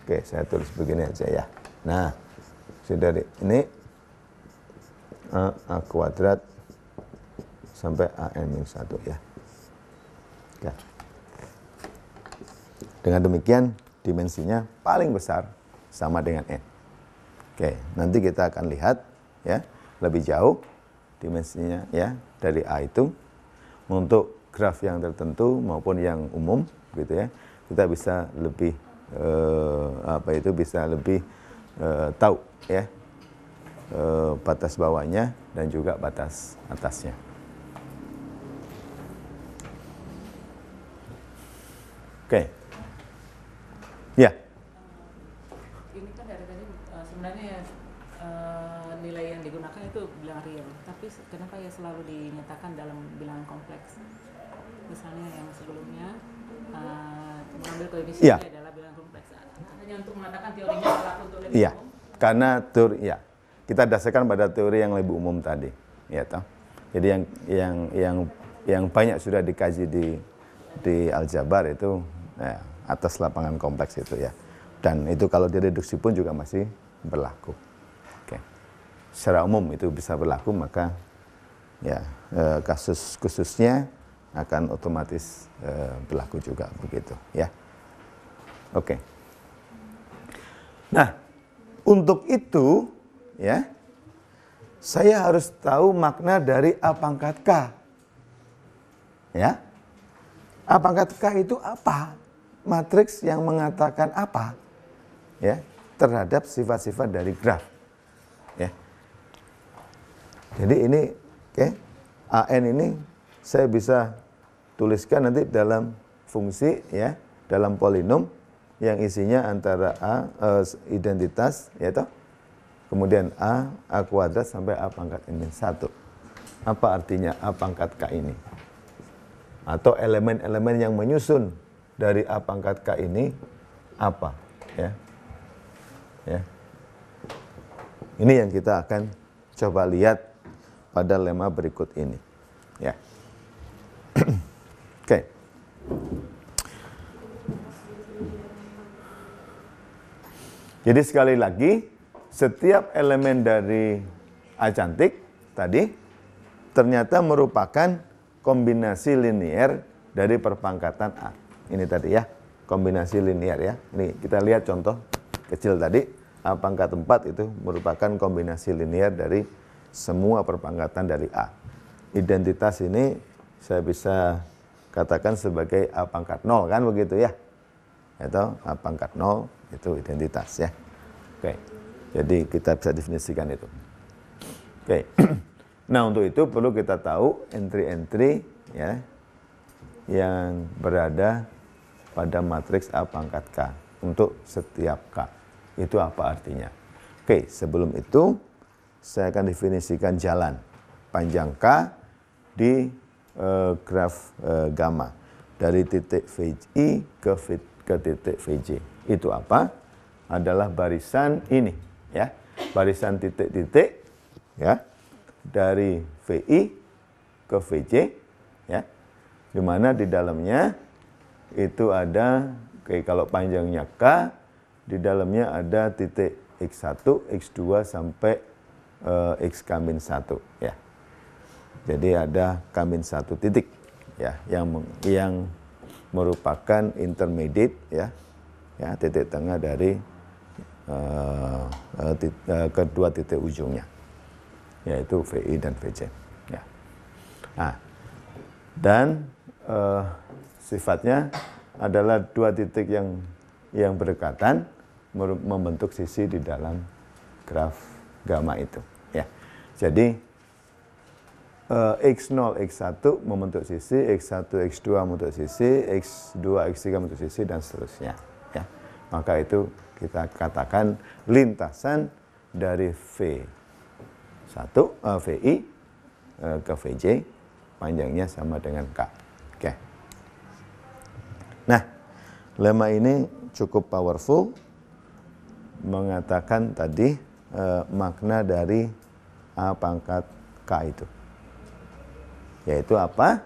oke saya tulis begini aja ya. Nah, fungsi dari ini A kuadrat sampai AN-1 ya. Oke. Dengan demikian dimensinya paling besar sama dengan N. Oke, nanti kita akan lihat ya lebih jauh dimensinya ya dari A itu untuk graf yang tertentu maupun yang umum gitu ya. Kita bisa lebih tahu ya batas bawahnya dan juga batas atasnya. Oke. Ya. Ini kan dari tadi sebenarnya nilai yang digunakan itu bilangan real, tapi kenapa ya selalu dinyatakan dalam bilangan kompleks? Misalnya yang sebelumnya mengambil koefisiennya adalah bilangan kompleks, hanya untuk mengatakan teorinya berlaku untuk lebih umum. Karena teori ya kita dasarkan pada teori yang lebih umum tadi, ya toh. Jadi yang banyak sudah dikaji di aljabar itu ya, atas lapangan kompleks itu ya. Dan itu kalau direduksi pun juga masih berlaku. Oke. Secara umum itu bisa berlaku, maka ya kasus khususnya akan otomatis berlaku juga begitu ya. Oke. Nah, untuk itu ya saya harus tahu makna dari A pangkat K. Ya. A pangkat K itu apa? Matriks yang mengatakan apa? Ya, terhadap sifat-sifat dari graf. Ya. Jadi ini AN ini saya bisa tuliskan nanti dalam fungsi ya, dalam polinom yang isinya antara identitas ya toh. Kemudian A kuadrat sampai A pangkat N-1. Apa artinya A pangkat K ini? Atau elemen-elemen yang menyusun dari A pangkat K ini apa? Ya. Ya. Ini yang kita akan coba lihat pada lemma berikut ini. Ya. Oke. Jadi sekali lagi, setiap elemen dari A cantik tadi ternyata merupakan kombinasi linier dari perpangkatan A. Ini tadi ya, kombinasi linier ya. Ini kita lihat contoh kecil tadi, A pangkat 4 itu merupakan kombinasi linier dari semua perpangkatan dari A. Identitas ini saya bisa katakan sebagai A pangkat 0 kan begitu ya. Atau A pangkat 0 itu identitas ya. Oke. Jadi kita bisa definisikan itu. Oke. Nah, untuk itu perlu kita tahu entry-entry ya yang berada pada matriks A pangkat K untuk setiap K. Itu apa artinya? Oke, sebelum itu saya akan definisikan jalan panjang K di graf gamma dari titik VI ke titik VJ. Itu apa? Adalah barisan ini ya. Barisan titik-titik ya dari VI ke VJ ya. Di mana di dalamnya itu ada kalau panjangnya K, di dalamnya ada titik X1, X2 sampai X-1 ya. Jadi ada K-1 titik ya yang merupakan intermediate ya titik tengah dari kedua titik ujungnya, yaitu VI dan VJ ya. Nah, dan sifatnya adalah dua titik yang berdekatan membentuk sisi di dalam graf gamma itu. Ya, jadi X0, X1 membentuk sisi, X1, X2 membentuk sisi, X2, X3 membentuk sisi, dan seterusnya. Ya, maka itu kita katakan lintasan dari VI ke VJ, panjangnya sama dengan K. Oke. Nah, lemma ini cukup powerful, mengatakan tadi makna dari A pangkat K itu. Yaitu apa?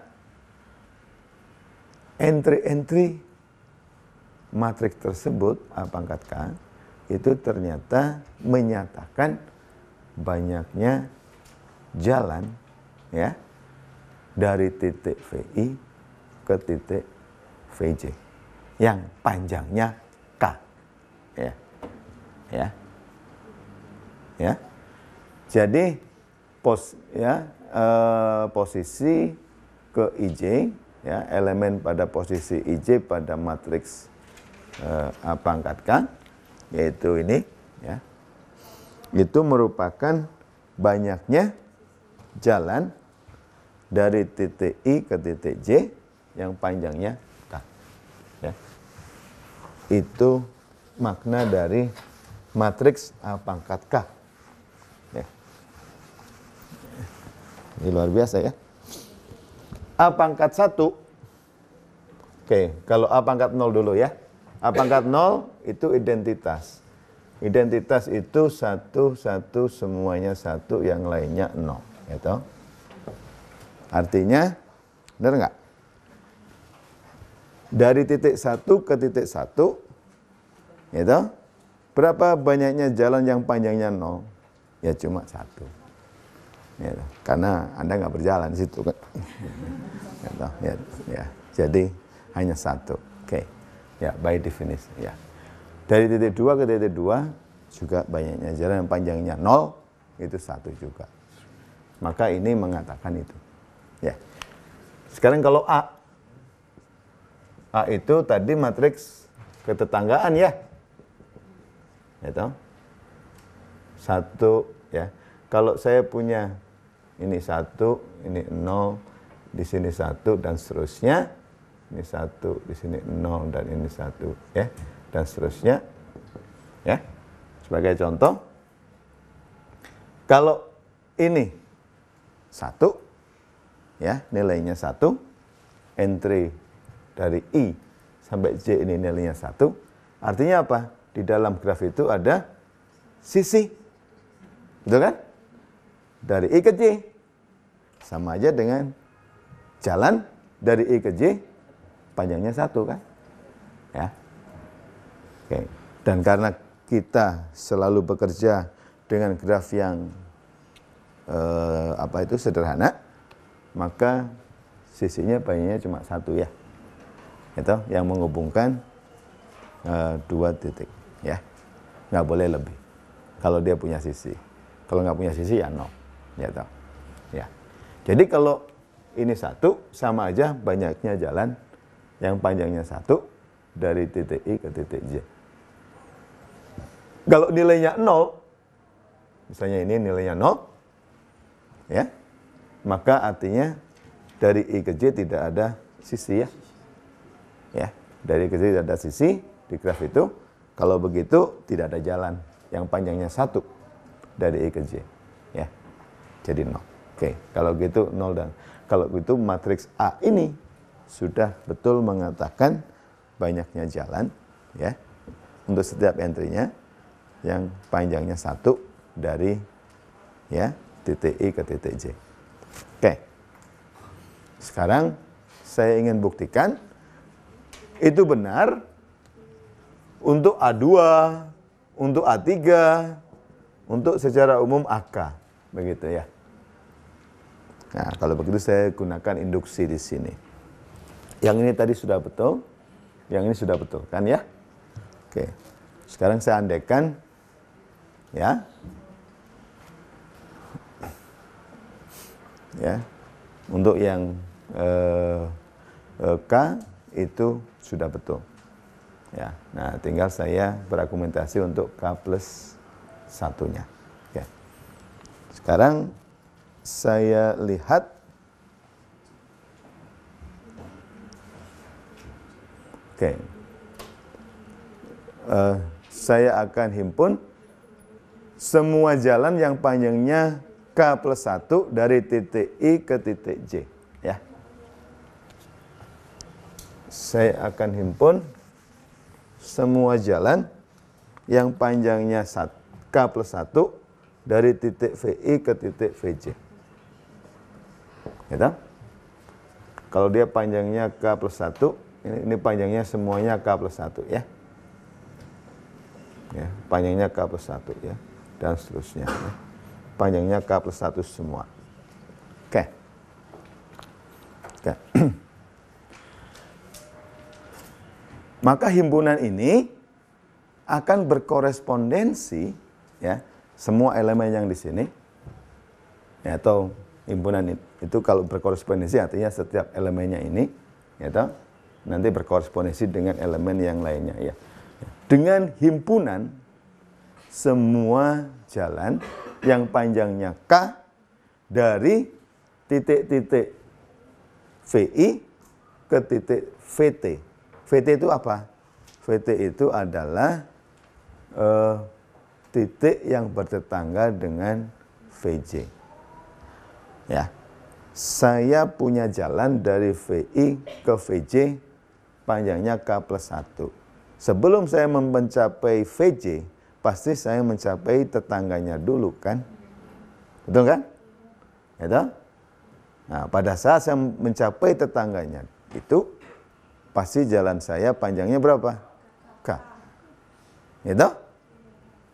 Entry-entry matriks tersebut, A pangkat K, itu ternyata menyatakan banyaknya jalan, ya, dari titik VI ke titik VJ yang panjangnya K. Ya. Ya. Ya. Jadi posisi ke IJ, ya, elemen pada posisi IJ pada matriks A pangkat K, yaitu ini, ya, itu merupakan banyaknya jalan dari titik I ke titik J yang panjangnya K. Ya. Itu makna dari matriks A pangkat K. Ya. Ini luar biasa, ya. A pangkat 1. Oke, kalau A pangkat 0 dulu, ya. A pangkat 0 itu identitas. Identitas itu satu semuanya 1, yang lainnya 0. Gitu. Artinya, benar nggak? Dari titik 1 ke titik 1, gitu, berapa banyaknya jalan yang panjangnya 0? Ya cuma 1. Gitu. Karena Anda nggak berjalan di situ, kan? Gitu. Ya. Jadi hanya 1. Oke. Ya, by definition. Ya. Dari titik 2 ke titik 2 juga banyaknya jalan yang panjangnya 0, itu 1 juga. Maka ini mengatakan itu. Ya. Sekarang kalau A itu tadi matriks ketetanggaan, ya. Gitu. 1, ya. Kalau saya punya ini 1, ini 0, di sini 1, dan seterusnya. Ini 1, di sini 0, dan ini 1, ya. Dan seterusnya. Ya. Sebagai contoh, kalau ini 1, ya, nilainya 1, entry dari I sampai J ini nilainya 1, artinya apa? Di dalam graf itu ada sisi. Betul kan? Dari I ke J. Sama aja dengan jalan dari I ke J, panjangnya 1, kan? Ya. Oke. Dan karena kita selalu bekerja dengan graf yang sederhana, maka sisinya panjangnya cuma 1, ya. Itu yang menghubungkan 2 titik, ya. Nggak boleh lebih. Kalau dia punya sisi. Kalau nggak punya sisi, ya 0. Gitu. Ya. Jadi kalau ini 1, sama aja banyaknya jalan yang panjangnya 1 dari titik I ke titik J. Kalau nilainya 0, misalnya ini nilainya 0, ya, maka artinya dari I ke J tidak ada sisi, ya. Ya, dari I ke J tidak ada sisi di graf itu. Kalau begitu tidak ada jalan yang panjangnya 1 dari I ke J, ya. Jadi 0. Oke, kalau gitu 0, dan kalau gitu matriks A ini sudah betul mengatakan banyaknya jalan, ya, untuk setiap entry-nya yang panjangnya 1 dari, ya, titik I ke titik J. Oke. Sekarang saya ingin buktikan itu benar untuk A2, untuk A3, untuk secara umum AK, begitu, ya. Nah, kalau begitu saya gunakan induksi di sini. Yang ini tadi sudah betul, yang ini sudah betul, kan, ya? Oke. Sekarang saya andaikan, ya. Ya. Untuk yang K itu sudah betul. Ya, nah tinggal saya berargumentasi untuk K plus satunya. Oke. Sekarang saya lihat saya akan himpun semua jalan yang panjangnya K plus 1 dari titik I ke titik J. Ya. Saya akan himpun semua jalan yang panjangnya K plus 1 dari titik VI ke titik VJ. Gitu? Kalau dia panjangnya K plus 1, ini panjangnya semuanya K plus 1 ya. Ya, panjangnya K plus 1 ya, dan seterusnya ya. Panjangnya K plus 1 semua. Oke. Oke. Maka himpunan ini akan berkorespondensi ya, semua elemen yang di sini ya, atau himpunan itu kalau berkorespondensi artinya setiap elemennya ini ya, toh, nanti berkorespondensi dengan elemen yang lainnya ya. Dengan himpunan semua jalan yang panjangnya K dari titik-titik VI ke titik VT. VT itu apa? VT itu adalah titik yang bertetangga dengan VJ. Ya. Saya punya jalan dari VI ke VJ panjangnya K plus 1. Sebelum saya mencapai VJ, pasti saya mencapai tetangganya dulu kan? Betul kan? Gitu? Nah, pada saat saya mencapai tetangganya itu, pasti jalan saya panjangnya berapa? K. Gitu?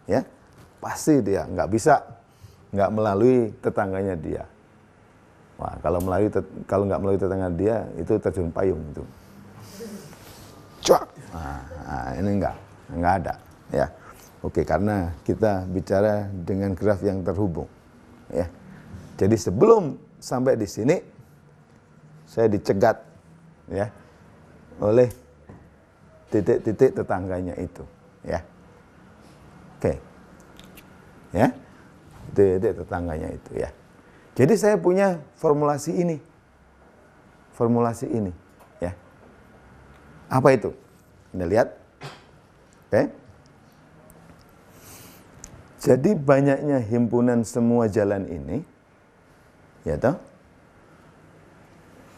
Ya, pasti dia nggak bisa nggak melalui tetangganya dia. Wah, kalau nggak melalui tetangga dia itu terjun payung itu. Cuak. Nah, ini enggak ada ya. Oke, karena kita bicara dengan graf yang terhubung ya. Jadi sebelum sampai di sini saya dicegat ya oleh titik-titik tetangganya itu ya. Oke. Ya. Titik tetangganya itu ya. Jadi saya punya formulasi ini. Formulasi ini ya. Apa itu? Anda lihat. Oke. Jadi banyaknya himpunan semua jalan ini ya toh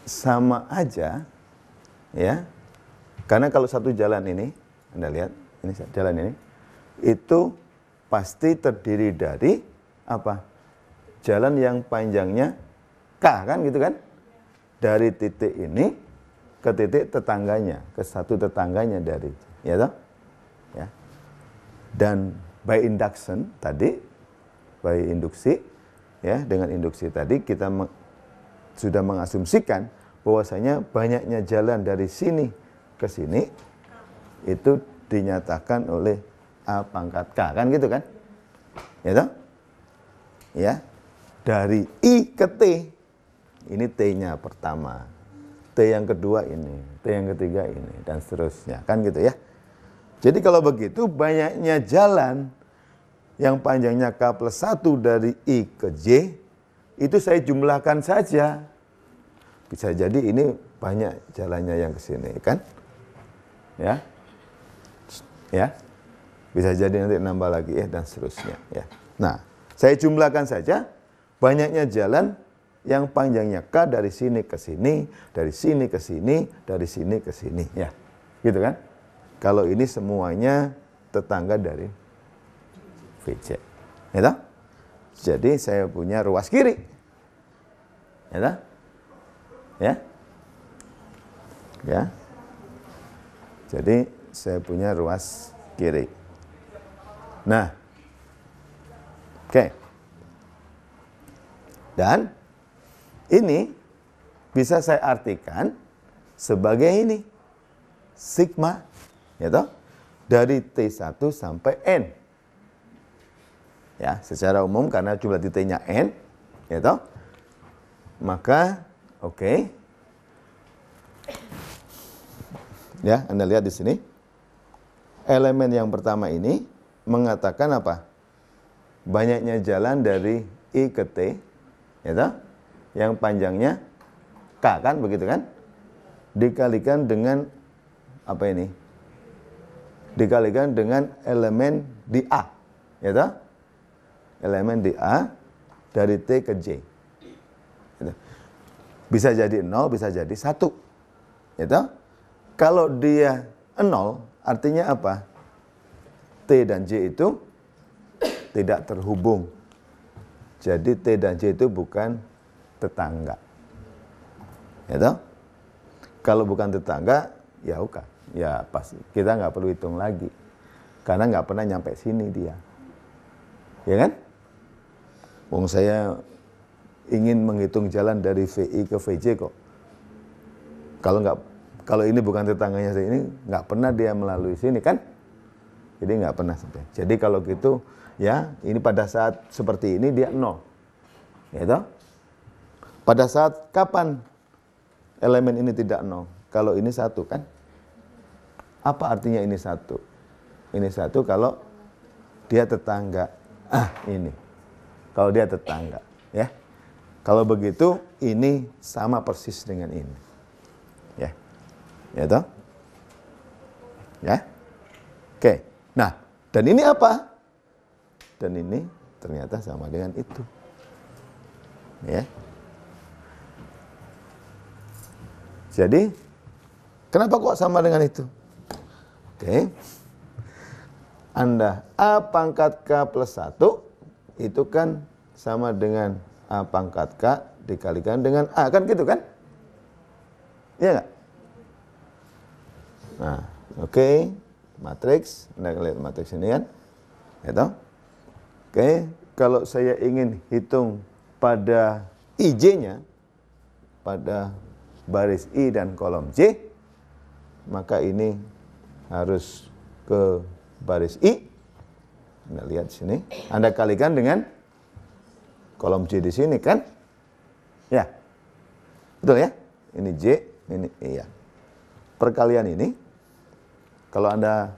sama aja ya. Karena kalau satu jalan ini, Anda lihat, ini jalan ini itu pasti terdiri dari apa? Jalan yang panjangnya K kan gitu kan? Dari titik ini ke titik tetangganya, ke satu tetangganya dari, ya toh? Ya. Dan by induction tadi, by induksi, ya, dengan induksi tadi kita sudah mengasumsikan bahwasanya banyaknya jalan dari sini ke sini itu dinyatakan oleh A pangkat K, kan gitu kan? Ya toh? Ya. Dari I ke T, ini T-nya pertama. T yang kedua ini, T yang ketiga ini, dan seterusnya. Kan gitu ya. Jadi kalau begitu banyaknya jalan yang panjangnya K plus 1 dari I ke J, itu saya jumlahkan saja. Bisa jadi ini banyak jalannya yang ke sini kan. Ya. Ya. Bisa jadi nanti nambah lagi ya, dan seterusnya. Ya. Nah, saya jumlahkan saja banyaknya jalan yang panjangnya K dari sini ke sini, dari sini ke sini, dari sini ke sini, ya, gitu kan? Kalau ini semuanya tetangga dari VJ, ya. Jadi saya punya ruas kiri, ya, ya, ya. Jadi saya punya ruas kiri. Nah, oke. Dan ini bisa saya artikan sebagai ini, sigma, ya toh, dari T1 sampai N. Ya, secara umum karena jumlah titiknya N, ya toh, maka oke. Ya, Anda lihat di sini. elemen yang pertama ini mengatakan apa? Banyaknya jalan dari I ke T, ya toh? Yang panjangnya K, kan begitu kan? Dikalikan dengan apa ini? Dikalikan dengan elemen di A, ya toh? Elemen di A dari T ke J. Gitu. Bisa jadi 0, bisa jadi 1. Ya toh? Kalau dia 0, artinya apa? T dan J itu tidak terhubung. Jadi T dan J itu bukan tetangga. Ya toh? Kalau bukan tetangga, ya bukan. Ya pas kita nggak perlu hitung lagi. Karena nggak pernah nyampe sini dia. Ya kan? Wong saya ingin menghitung jalan dari VI ke VJ kok. Kalau ini bukan tetangganya saya, ini nggak pernah dia melalui sini kan? Jadi nggak pernah sampai. Jadi kalau gitu ya, ini pada saat seperti ini dia 0. Ya toh? Pada saat kapan elemen ini tidak 0? Kalau ini 1 kan? Apa artinya ini 1? Ini 1 kalau dia tetangga. Ini. Kalau dia tetangga, ya. Kalau begitu ini sama persis dengan ini. Ya. Ya toh? Ya. Oke. Nah, dan ini apa? Dan ini ternyata sama dengan itu. Ya. Jadi, kenapa kok sama dengan itu? Oke. Anda A pangkat K plus 1 itu kan sama dengan A pangkat K dikalikan dengan A, kan gitu kan? Iya nggak? Nah, oke. Matriks, Anda lihat matriks ini kan? Gitu. Oke, kalau saya ingin hitung pada IJ-nya, pada baris I dan kolom J, maka ini harus ke baris I. Anda lihat sini, Anda kalikan dengan kolom J di sini kan? Ya. Betul ya? Ini J, ini I ya. Perkalian ini kalau Anda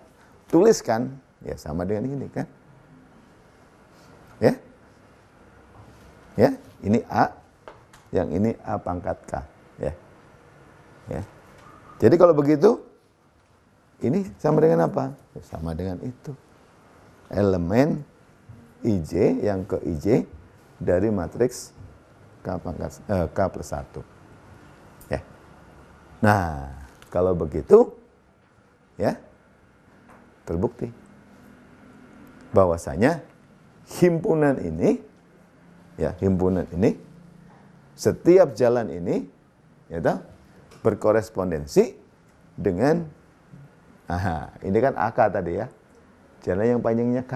tuliskan ya sama dengan ini kan? Ya. Ya, ini A, yang ini A pangkat K, ya. Ya. Jadi kalau begitu ini sama dengan apa? Sama dengan itu. Elemen IJ yang ke IJ dari matriks K plus 1. Ya. Nah, kalau begitu, ya, terbukti bahwasanya himpunan ini, ya, himpunan ini, setiap jalan ini, ya, berkorespondensi dengan, ini kan AK tadi ya, jalan yang panjangnya K,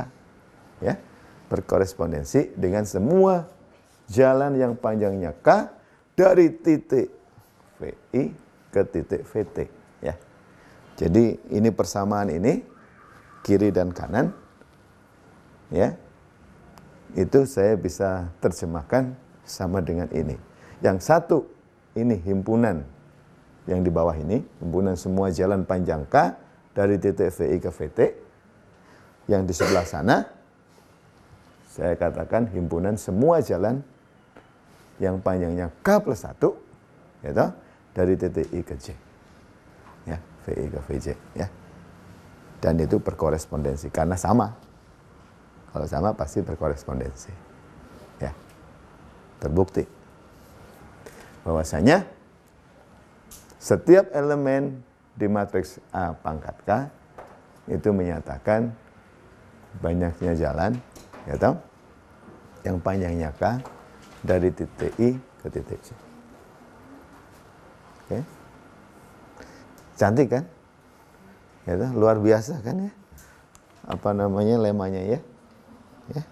ya, berkorespondensi dengan semua jalan yang panjangnya K dari titik VI ke titik VT, ya. Jadi ini persamaan ini kiri dan kanan, ya, itu saya bisa terjemahkan sama dengan ini. Yang satu ini himpunan yang di bawah ini, himpunan semua jalan panjang K dari titik VI ke VT. Yang di sebelah sana saya katakan himpunan semua jalan yang panjangnya K plus 1, ya, dari titik I ke J, ya, VI ke VJ, ya. Dan itu berkorespondensi karena sama. Kalau sama pasti berkorespondensi, ya. Terbukti bahwasanya setiap elemen di matriks A pangkat K itu menyatakan banyaknya jalan, ya toh, yang panjangnya K dari titik I ke titik J. Oke. Cantik kan? Ya toh, luar biasa kan ya? Apa namanya lemanya ya? Ya.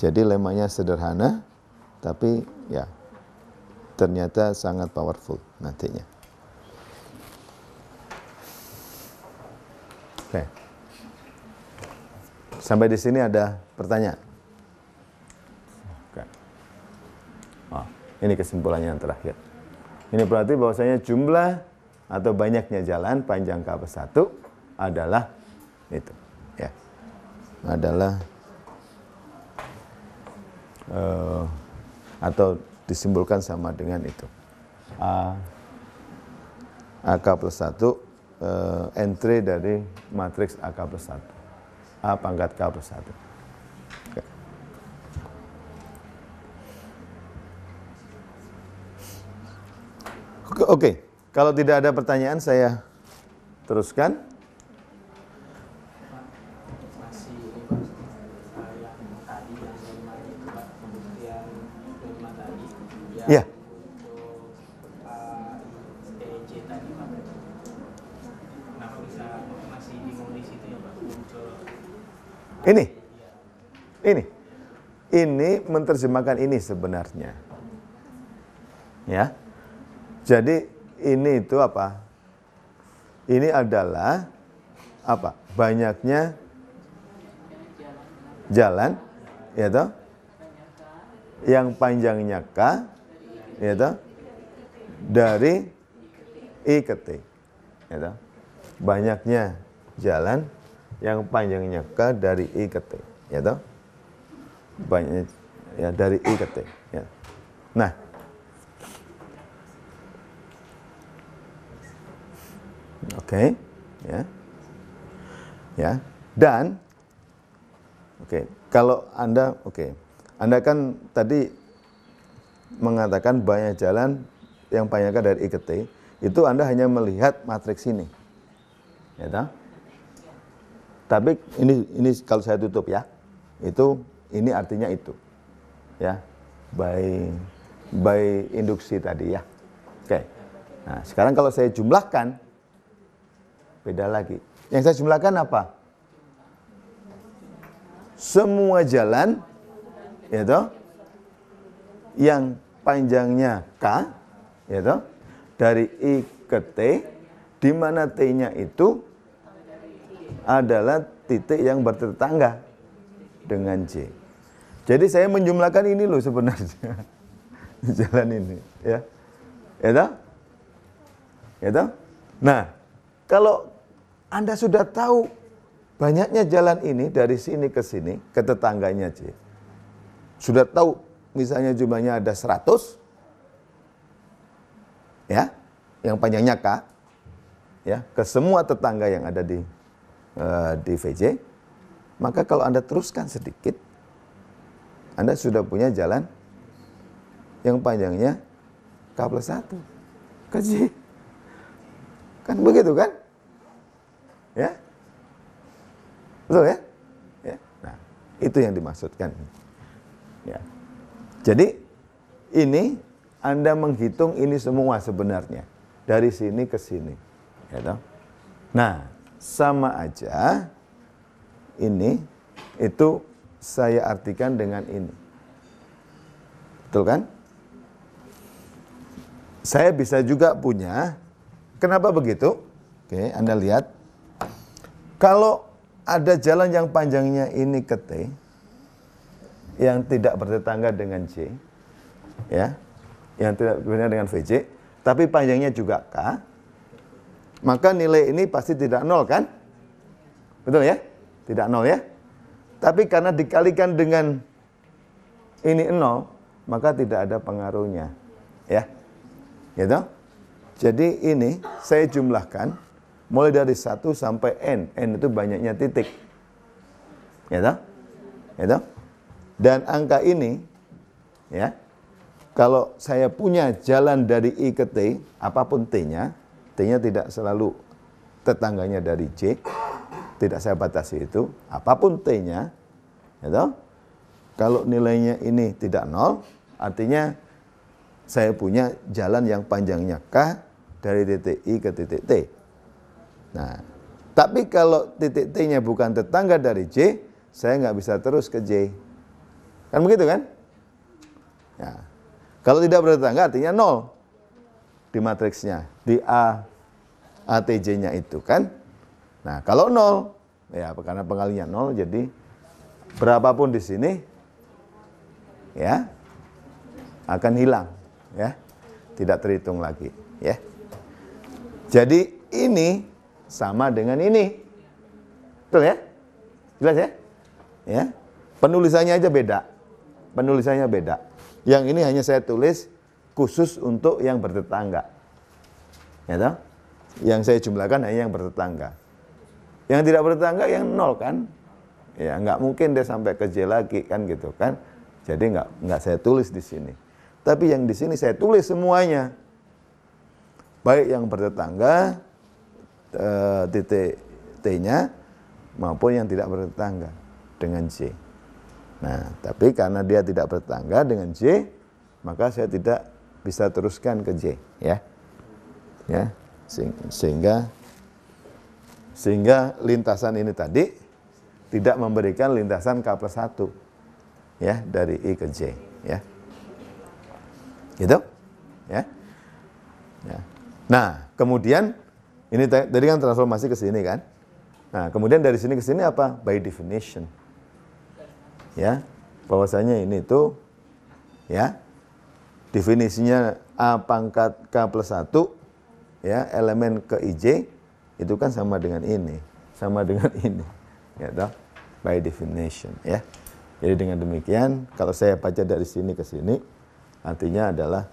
Jadi lemanya sederhana, tapi ya ternyata sangat powerful nantinya. Oke. Sampai di sini ada pertanyaan? Oke. Oh, ini kesimpulannya yang terakhir. Ini berarti bahwasanya jumlah atau banyaknya jalan panjang K plus 1 adalah Itu ya adalah atau disimpulkan sama dengan itu AK plus 1 entry dari matriks AK plus 1 A pangkat K plus 1. Oke. Kalau tidak ada pertanyaan saya teruskan. Masih ini Pak, yang tadi yang kelima itu Pak, pembuktian kelima tadi yang Iya. untuk TJ tadi Pak, kenapa bisa masih bingung di situ ya Pak, muncul Ini menerjemahkan ini sebenarnya. Ya. Jadi ini itu apa? Ini adalah apa? Banyaknya jalan, ya toh? Yang panjangnya K, ya toh? Dari I ke T, ya toh? Banyaknya jalan yang panjangnya K dari I ke T, ya toh? Banyak ya dari I ke T, ya. Nah, oke, ya, ya, dan, oke, kalau Anda, Anda kan tadi mengatakan banyak jalan yang panjangnya dari I ke T, itu Anda hanya melihat matriks ini, ya, toh? Tapi ini kalau saya tutup ya, ini artinya itu, ya, by induksi tadi ya, oke. Nah, sekarang kalau saya jumlahkan, beda lagi. Yang saya jumlahkan apa? Semua jalan, ya toh, yang panjangnya K, ya toh, dari I ke T, di mana T-nya itu adalah titik yang bertetangga dengan J. Jadi saya menjumlahkan ini loh sebenarnya. Jalan ini, ya. Ya toh? Ya toh? Nah, kalau Anda sudah tahu banyaknya jalan ini dari sini ke sini, ke tetangganya J. Sudah tahu misalnya jumlahnya ada 100, ya, yang panjangnya K, ya, ke semua tetangga yang ada di VJ, maka kalau Anda teruskan sedikit, Anda sudah punya jalan yang panjangnya K plus 1 ke J. Kan begitu kan? Ya, betul ya? Ya. Nah, itu yang dimaksudkan. Ya. Jadi ini Anda menghitung ini semua sebenarnya dari sini ke sini, ya toh? Nah, sama aja ini itu saya artikan dengan ini, betul kan? Saya bisa juga punya. Kenapa begitu? Oke, Anda lihat. Kalau ada jalan yang panjangnya ini ke T, yang tidak bertetangga dengan J, ya, yang tidak bertetangga dengan VJ, tapi panjangnya juga K, maka nilai ini pasti tidak nol kan? Betul ya? Tidak nol ya? Tapi karena dikalikan dengan ini nol, maka tidak ada pengaruhnya, ya, gitu. Jadi ini saya jumlahkan mulai dari 1 sampai N. N itu banyaknya titik. Ya toh? Ya toh? Dan angka ini, ya, kalau saya punya jalan dari I ke T, apapun T-nya, T-nya tidak selalu tetangganya dari J, tidak saya batasi itu, apapun T-nya, ya toh? Kalau nilainya ini tidak nol, artinya saya punya jalan yang panjangnya K dari titik I ke titik T. Nah, tapi kalau titik T-nya bukan tetangga dari J, saya nggak bisa terus ke J. Kan begitu kan? Ya. Kalau tidak bertetangga artinya nol di matriksnya, di ATJ-nya itu kan. Nah, kalau nol, ya karena pengalinya nol, jadi berapapun di sini, ya, akan hilang, ya, tidak terhitung lagi, ya. Jadi ini sama dengan ini, Betul ya? Jelas ya? Ya. Penulisannya aja beda. Penulisannya beda. Yang ini hanya saya tulis khusus untuk yang bertetangga. Ya toh? Yang saya jumlahkan hanya yang bertetangga. Yang tidak bertetangga yang 0 kan? Ya, nggak mungkin dia sampai ke J lagi kan gitu kan? Jadi nggak saya tulis di sini. Tapi yang di sini saya tulis semuanya. Baik yang bertetangga titik T-nya maupun yang tidak bertetangga dengan J. Nah, tapi karena dia tidak bertetangga dengan J, maka saya tidak bisa teruskan ke J, ya. Ya, sehingga lintasan ini tadi tidak memberikan lintasan K+1 ya dari I ke J, ya. Gitu? Ya. Ya. Nah, kemudian ini tadi kan transformasi ke sini kan? Nah, kemudian dari sini ke sini apa? By definition. Ya, bahwasanya ini tuh ya definisinya A pangkat K+1 ya, elemen ke IJ itu kan sama dengan ini, sama dengan ini. Ya toh? By definition ya. Jadi dengan demikian kalau saya baca dari sini ke sini artinya adalah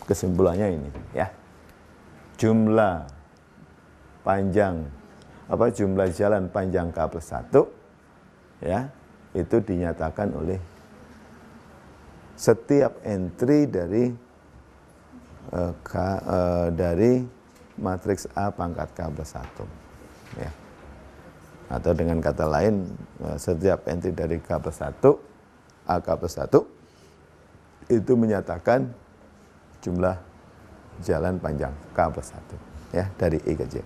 kesimpulannya ini ya. Jumlah panjang jumlah jalan panjang K+1 ya, itu dinyatakan oleh setiap entry dari dari matriks A pangkat K+1 ya. Atau dengan kata lain setiap entry dari K+1 A K+1 itu menyatakan jumlah jalan panjang K+1 ya dari I ke J.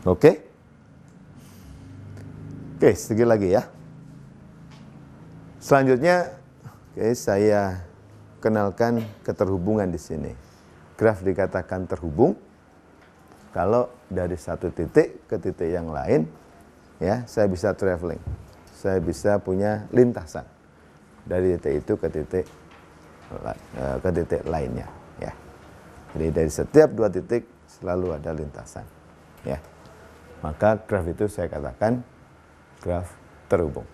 Oke? Oke, sedikit lagi ya. Selanjutnya saya kenalkan keterhubungan di sini. Graf dikatakan terhubung kalau dari satu titik ke titik yang lain ya, saya bisa traveling. Saya bisa punya lintasan dari titik itu ke titik lainnya ya. Jadi dari setiap dua titik selalu ada lintasan ya. Maka graf itu saya katakan graf terhubung.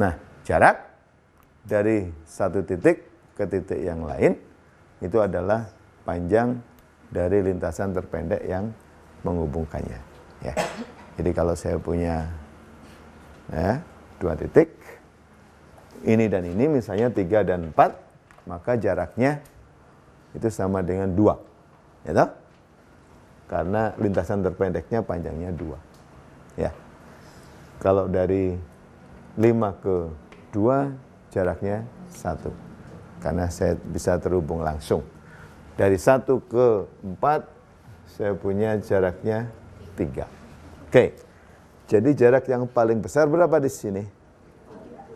Nah, jarak dari satu titik ke titik yang lain itu adalah panjang dari lintasan terpendek yang menghubungkannya ya. Jadi kalau saya punya ya, dua titik ini dan ini misalnya 3 dan 4, maka jaraknya itu sama dengan 2 ya toh? Karena lintasan terpendeknya panjangnya 2 ya. Kalau dari 5 ke 2 jaraknya 1 karena saya bisa terhubung langsung. Dari 1 ke 4 saya punya jaraknya 3. Oke. Jadi jarak yang paling besar berapa di sini?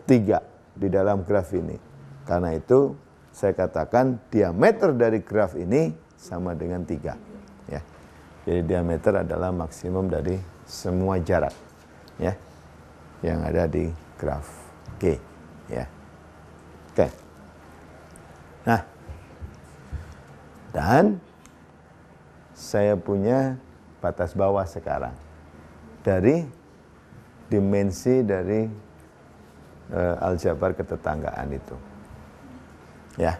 3 di dalam graf ini. Karena itu saya katakan diameter dari graf ini sama dengan 3 ya. Jadi diameter adalah maksimum dari semua jarak ya yang ada di graf G ya. Oke. Nah, dan saya punya batas bawah sekarang dari dimensi dari aljabar ketetanggaan itu ya.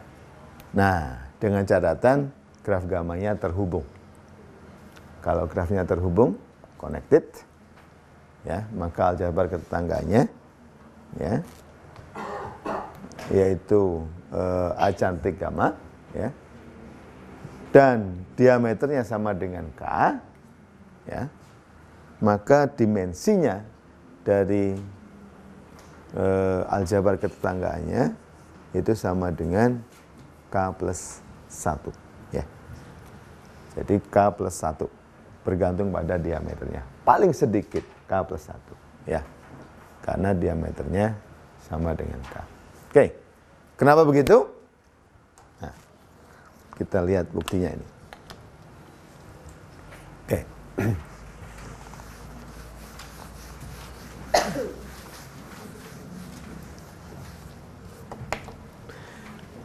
Nah, dengan catatan graf gamanya terhubung. Kalau grafnya terhubung, connected, ya, maka aljabar ketetangganya, ya, yaitu A cantik gamma, ya, dan diameternya sama dengan K, ya, maka dimensinya dari aljabar ketetanggaannya itu sama dengan K+1, ya. Jadi K+1 bergantung pada diameternya. Paling sedikit K+1, ya, karena diameternya sama dengan K. Oke, kenapa begitu? Nah, kita lihat buktinya ini. Oke.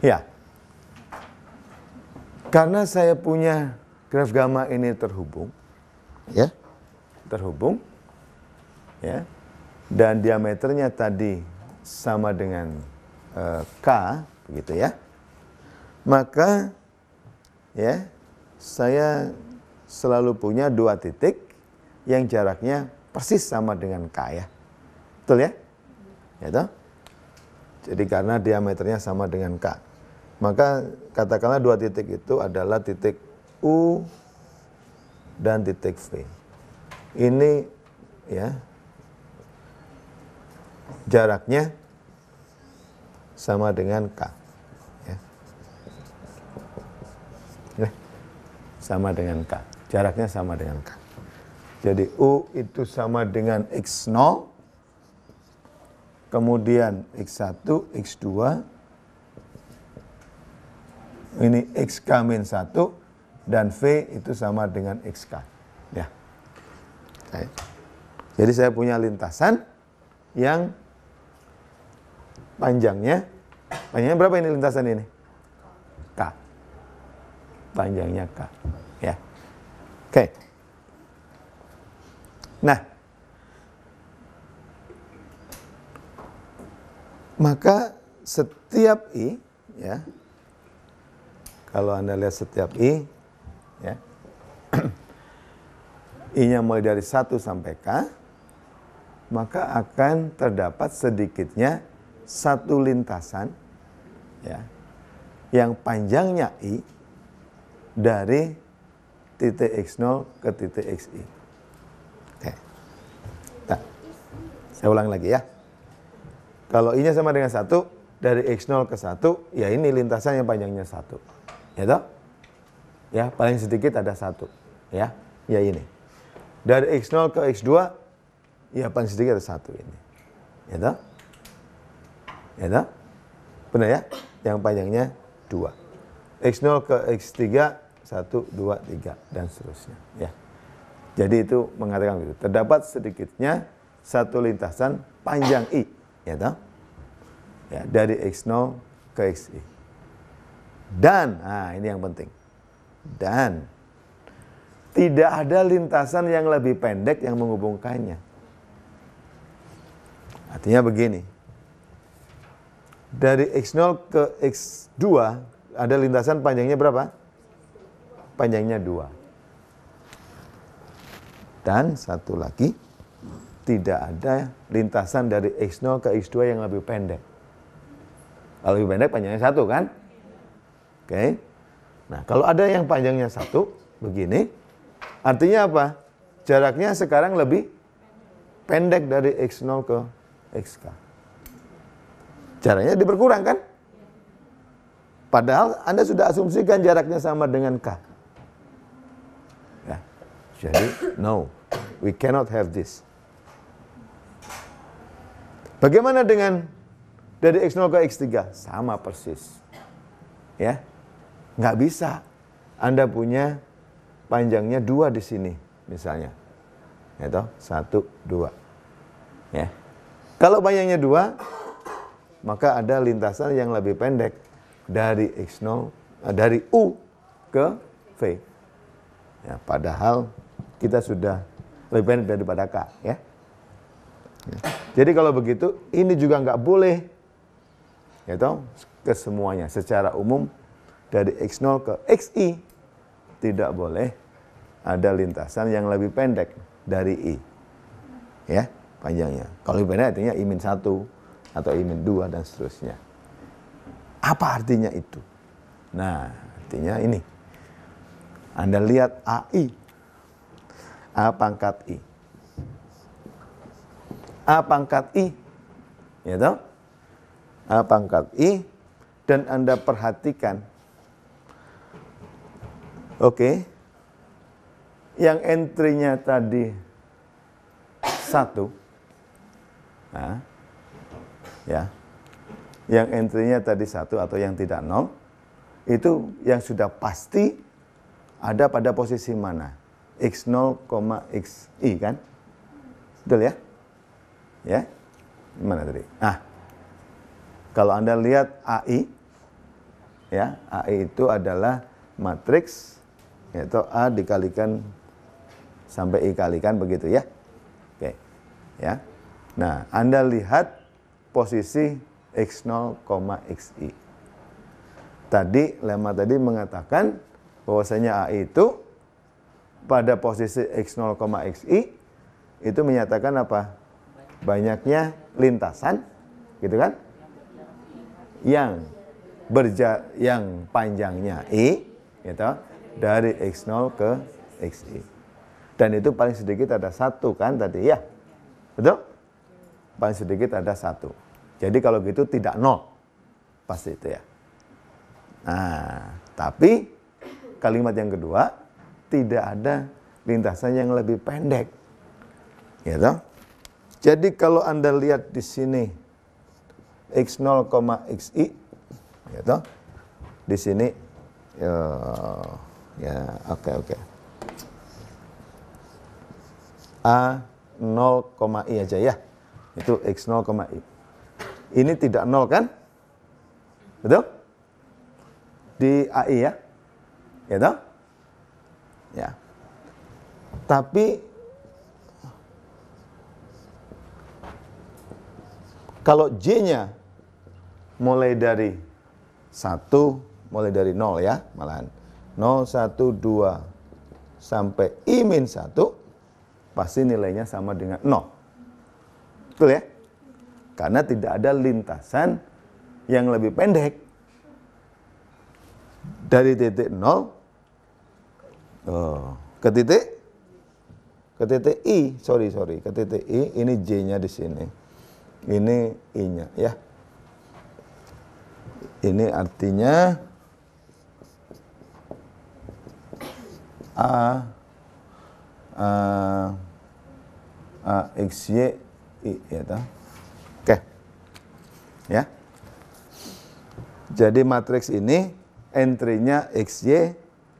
Ya, karena saya punya graf gamma ini terhubung, ya, terhubung, ya, dan diameternya tadi sama dengan K, begitu ya, maka ya saya selalu punya dua titik yang jaraknya persis sama dengan K ya. Betul ya? Ya toh? Jadi karena diameternya sama dengan K. Maka katakanlah dua titik itu adalah titik U dan titik V. Ini ya jaraknya sama dengan K. Ya. Sama dengan K. Jaraknya sama dengan K. Jadi U itu sama dengan X0, kemudian X1, X2, ini XK-1, dan V itu sama dengan XK. Ya. Jadi saya punya lintasan yang panjangnya berapa ini lintasan ini? K. Panjangnya K. Ya. Oke. Nah, maka setiap I, ya, kalau Anda lihat setiap I, ya, I-nya mulai dari 1 sampai K, maka akan terdapat sedikitnya satu lintasan, ya, yang panjangnya I dari titik X0 ke titik XI. Oke. Nah, saya ulang lagi ya. Kalau I-nya sama dengan 1, dari X0 ke 1, ya ini lintasan yang panjangnya 1. Ya toh? Ya, paling sedikit ada 1. Ya, ya ini. Dari X0 ke X2, ya paling sedikit ada 1 ini. Ya toh? Ya toh? Benar ya? Yang panjangnya 2. X0 ke X3, 1, 2, 3, dan seterusnya. Ya. Jadi itu mengatakan gitu. Terdapat sedikitnya satu lintasan panjang I. Ya toh? Ya, dari X0 ke XI. Dan, nah ini yang penting. Dan tidak ada lintasan yang lebih pendek yang menghubungkannya. Artinya begini. Dari X0 ke X2 ada lintasan panjangnya berapa? Panjangnya 2. Dan satu lagi, tidak ada lintasan dari X0 ke X2 yang lebih pendek. Kalau lebih pendek panjangnya 1 kan? Oke. Nah, kalau ada yang panjangnya 1 begini, artinya apa? Jaraknya sekarang lebih pendek dari X0 ke XK. Jaraknya diperkurang kan? Padahal Anda sudah asumsikan jaraknya sama dengan K. Ya. Jadi, no. We cannot have this. Bagaimana dengan dari X0 ke X3? Sama persis. Ya. Nggak bisa. Anda punya panjangnya 2 di sini misalnya. Ya toh? 1, 2. Ya. Kalau panjangnya 2, maka ada lintasan yang lebih pendek dari X0, dari U ke V. Ya, padahal kita sudah lebih pendek daripada K, ya. Ya. Jadi kalau begitu, ini juga nggak boleh, ya toh, ke semuanya. Secara umum dari X0 ke XI tidak boleh ada lintasan yang lebih pendek dari I, ya, panjangnya. Kalau lebih pendek artinya I-1 atau I-2 dan seterusnya. Apa artinya itu? Nah, artinya ini. Anda lihat AI, A pangkat I. A pangkat I, ya toh? A pangkat I, dan Anda perhatikan, oke, yang entry-nya tadi 1, nah, ya, yang entry-nya tadi 1 atau yang tidak 0, itu yang sudah pasti ada pada posisi mana? X0, XI kan? Betul ya? Ya? Mana tadi? Nah, kalau Anda lihat AI, ya, AI itu adalah matriks, yaitu A dikalikan sampai I kalikan begitu ya. Oke. Ya. Nah, Anda lihat posisi X0, XI. Tadi lemma tadi mengatakan bahwasanya AI itu pada posisi X0, XI itu menyatakan apa? Banyaknya lintasan, gitu kan? Yang panjangnya I, gitu, dari X0 ke XI. Dan itu paling sedikit ada 1 kan tadi ya? Betul? Paling sedikit ada 1. Jadi kalau gitu tidak 0. Pasti itu ya. Nah, tapi kalimat yang kedua, tidak ada lintasan yang lebih pendek. Gitu. Jadi kalau Anda lihat di sini X0, XI, gitu. Di sini ya oke. A0, I aja ya. Itu X0, I. Ini tidak 0 kan? Betul? Di AI ya, gitu? Ya. Tapi kalau J-nya mulai dari 1, mulai dari 0 ya, malahan 0, 1, 2 sampai I-1, pasti nilainya sama dengan 0. Betul ya? Karena tidak ada lintasan yang lebih pendek. Dari titik 0 ke titik I, ke titik I, ini J-nya di sini. Ini I-nya ya. Ini artinya XY I ya toh. Oke. Ya. Jadi matriks ini entry-nya XY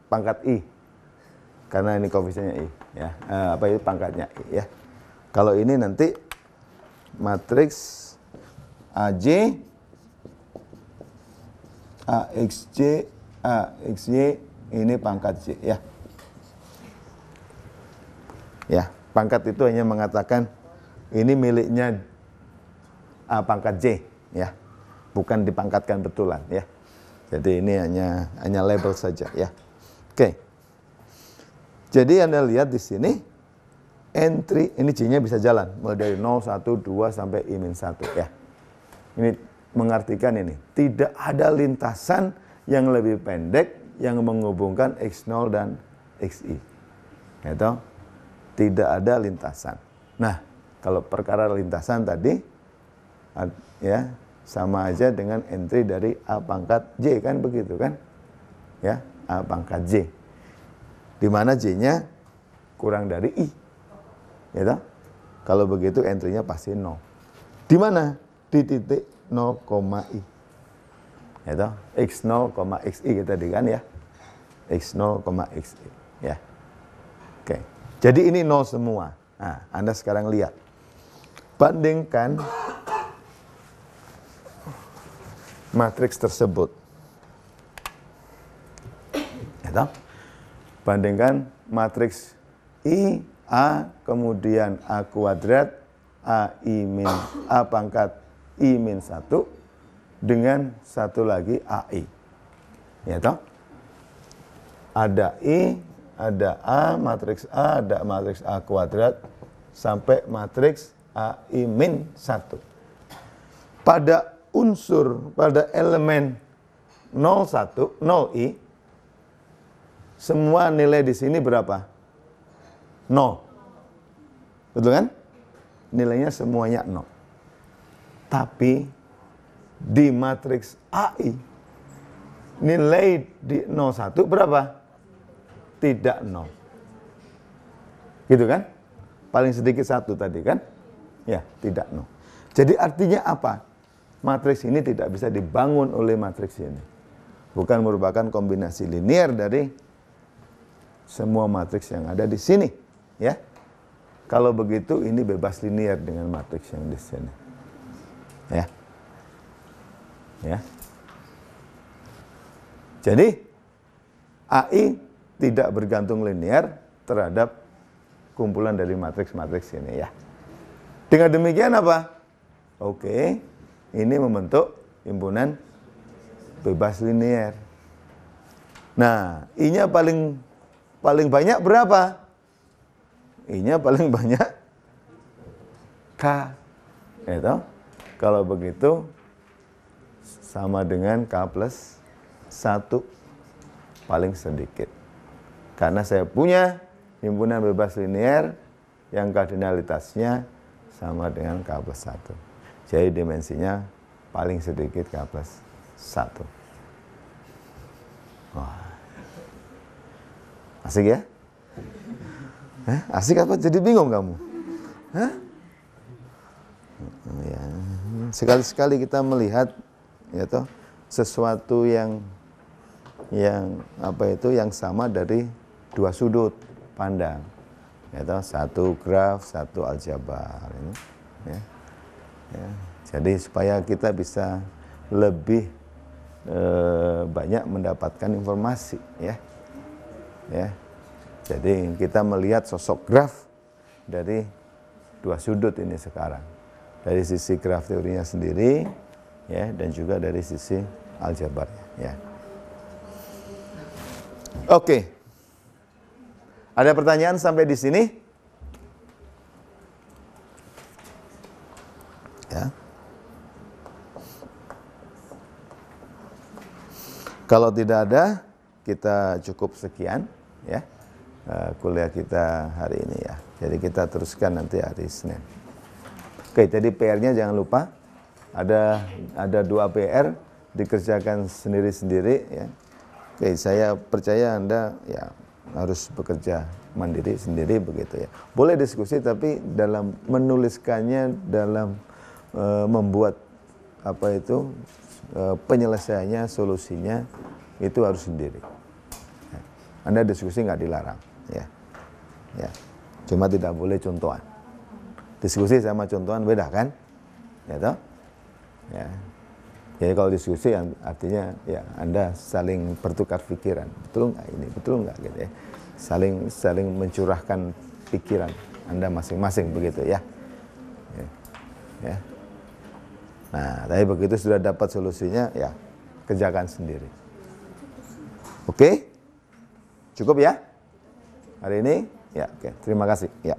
pangkat I. Karena ini koefisiennya I ya. Apa itu pangkatnya I ya. Kalau ini nanti matriks AJ AXJ AXY ini pangkat J ya. Ya, pangkat itu hanya mengatakan ini miliknya A pangkat J ya. Bukan dipangkatkan betulan ya. Jadi ini hanya label saja ya. Oke. Jadi Anda lihat di sini entry ini J-nya bisa jalan mulai dari 0, 1, 2 sampai I-1 ya. Ini mengartikan ini tidak ada lintasan yang lebih pendek yang menghubungkan X0 dan XI. Gitu. Tidak ada lintasan. Nah, kalau perkara lintasan tadi ya sama aja dengan entry dari A pangkat J kan begitu kan? Ya, A pangkat J. Di mana J-nya kurang dari I. Ya toh? Kalau begitu entry-nya pasti 0. Di mana? Di titik 0, I. Ya toh? X0, XI kita tadi kan ya. X0, XI. Ya. Oke. Jadi ini 0 semua. Nah, Anda sekarang lihat. Bandingkan matriks tersebut. Ya toh? Bandingkan matriks I, A, kemudian A kuadrat, A pangkat I-1 dengan satu lagi AI. Ya toh? Ada I, ada A, matriks A, ada matriks A kuadrat, sampai matriks AI-1. Pada unsur, pada elemen 01, 0I, semua nilai di sini berapa? 0. Betul kan? Nilainya semuanya 0. Tapi di matriks AI, nilai di 01 berapa? Tidak 0. Gitu kan? Paling sedikit 1 tadi kan? Ya, tidak 0. Jadi artinya apa? Matriks ini tidak bisa dibangun oleh matriks ini. Bukan merupakan kombinasi linear dari semua matriks yang ada di sini, ya. Kalau begitu ini bebas linear dengan matriks yang di sini. Ya. Ya. Jadi AI tidak bergantung linear terhadap kumpulan dari matriks-matriks ini ya. Dengan demikian apa? Oke, ini membentuk himpunan bebas linier. Nah, I-nya paling banyak berapa? I-nya paling banyak K. Gitu. Kalau begitu sama dengan K plus 1 paling sedikit. Karena saya punya himpunan bebas linier yang kardinalitasnya sama dengan K plus 1. Jadi dimensinya paling sedikit K plus 1. Wah. Asik ya? Asik apa? Jadi bingung kamu? Hah? Ya. Sekali-sekali kita melihat ya toh, sesuatu yang sama dari dua sudut pandang. Ya toh, satu graf, satu aljabar ini. Ya. Ya. Jadi supaya kita bisa lebih banyak mendapatkan informasi ya. Ya. Jadi kita melihat sosok graf dari dua sudut ini sekarang. Dari sisi graf teorinya sendiri ya, dan juga dari sisi aljabarnya ya. Oke. Ada pertanyaan sampai di sini? Ya. Kalau tidak ada, kita cukup sekian ya. Kuliah kita hari ini ya. Jadi kita teruskan nanti hari Senin. Oke, jadi PR-nya jangan lupa ada 2 PR dikerjakan sendiri-sendiri ya. Oke, saya percaya Anda ya harus bekerja mandiri sendiri begitu ya. Boleh diskusi tapi dalam menuliskannya, dalam membuat penyelesaiannya, solusinya itu harus sendiri. Ya. Anda diskusi nggak dilarang ya. Ya. Cuma tidak boleh contohan. Diskusi sama contohan beda kan? Ya toh? Ya. Jadi kalau diskusi artinya ya Anda saling bertukar pikiran. Betul nggak ini? Betul nggak gitu ya? Saling mencurahkan pikiran Anda masing-masing begitu ya. Ya. Ya. Nah, tapi begitu sudah dapat solusinya ya kerjakan sendiri. Oke? Cukup ya? Hari ini? Ya, oke. Terima kasih. Ya.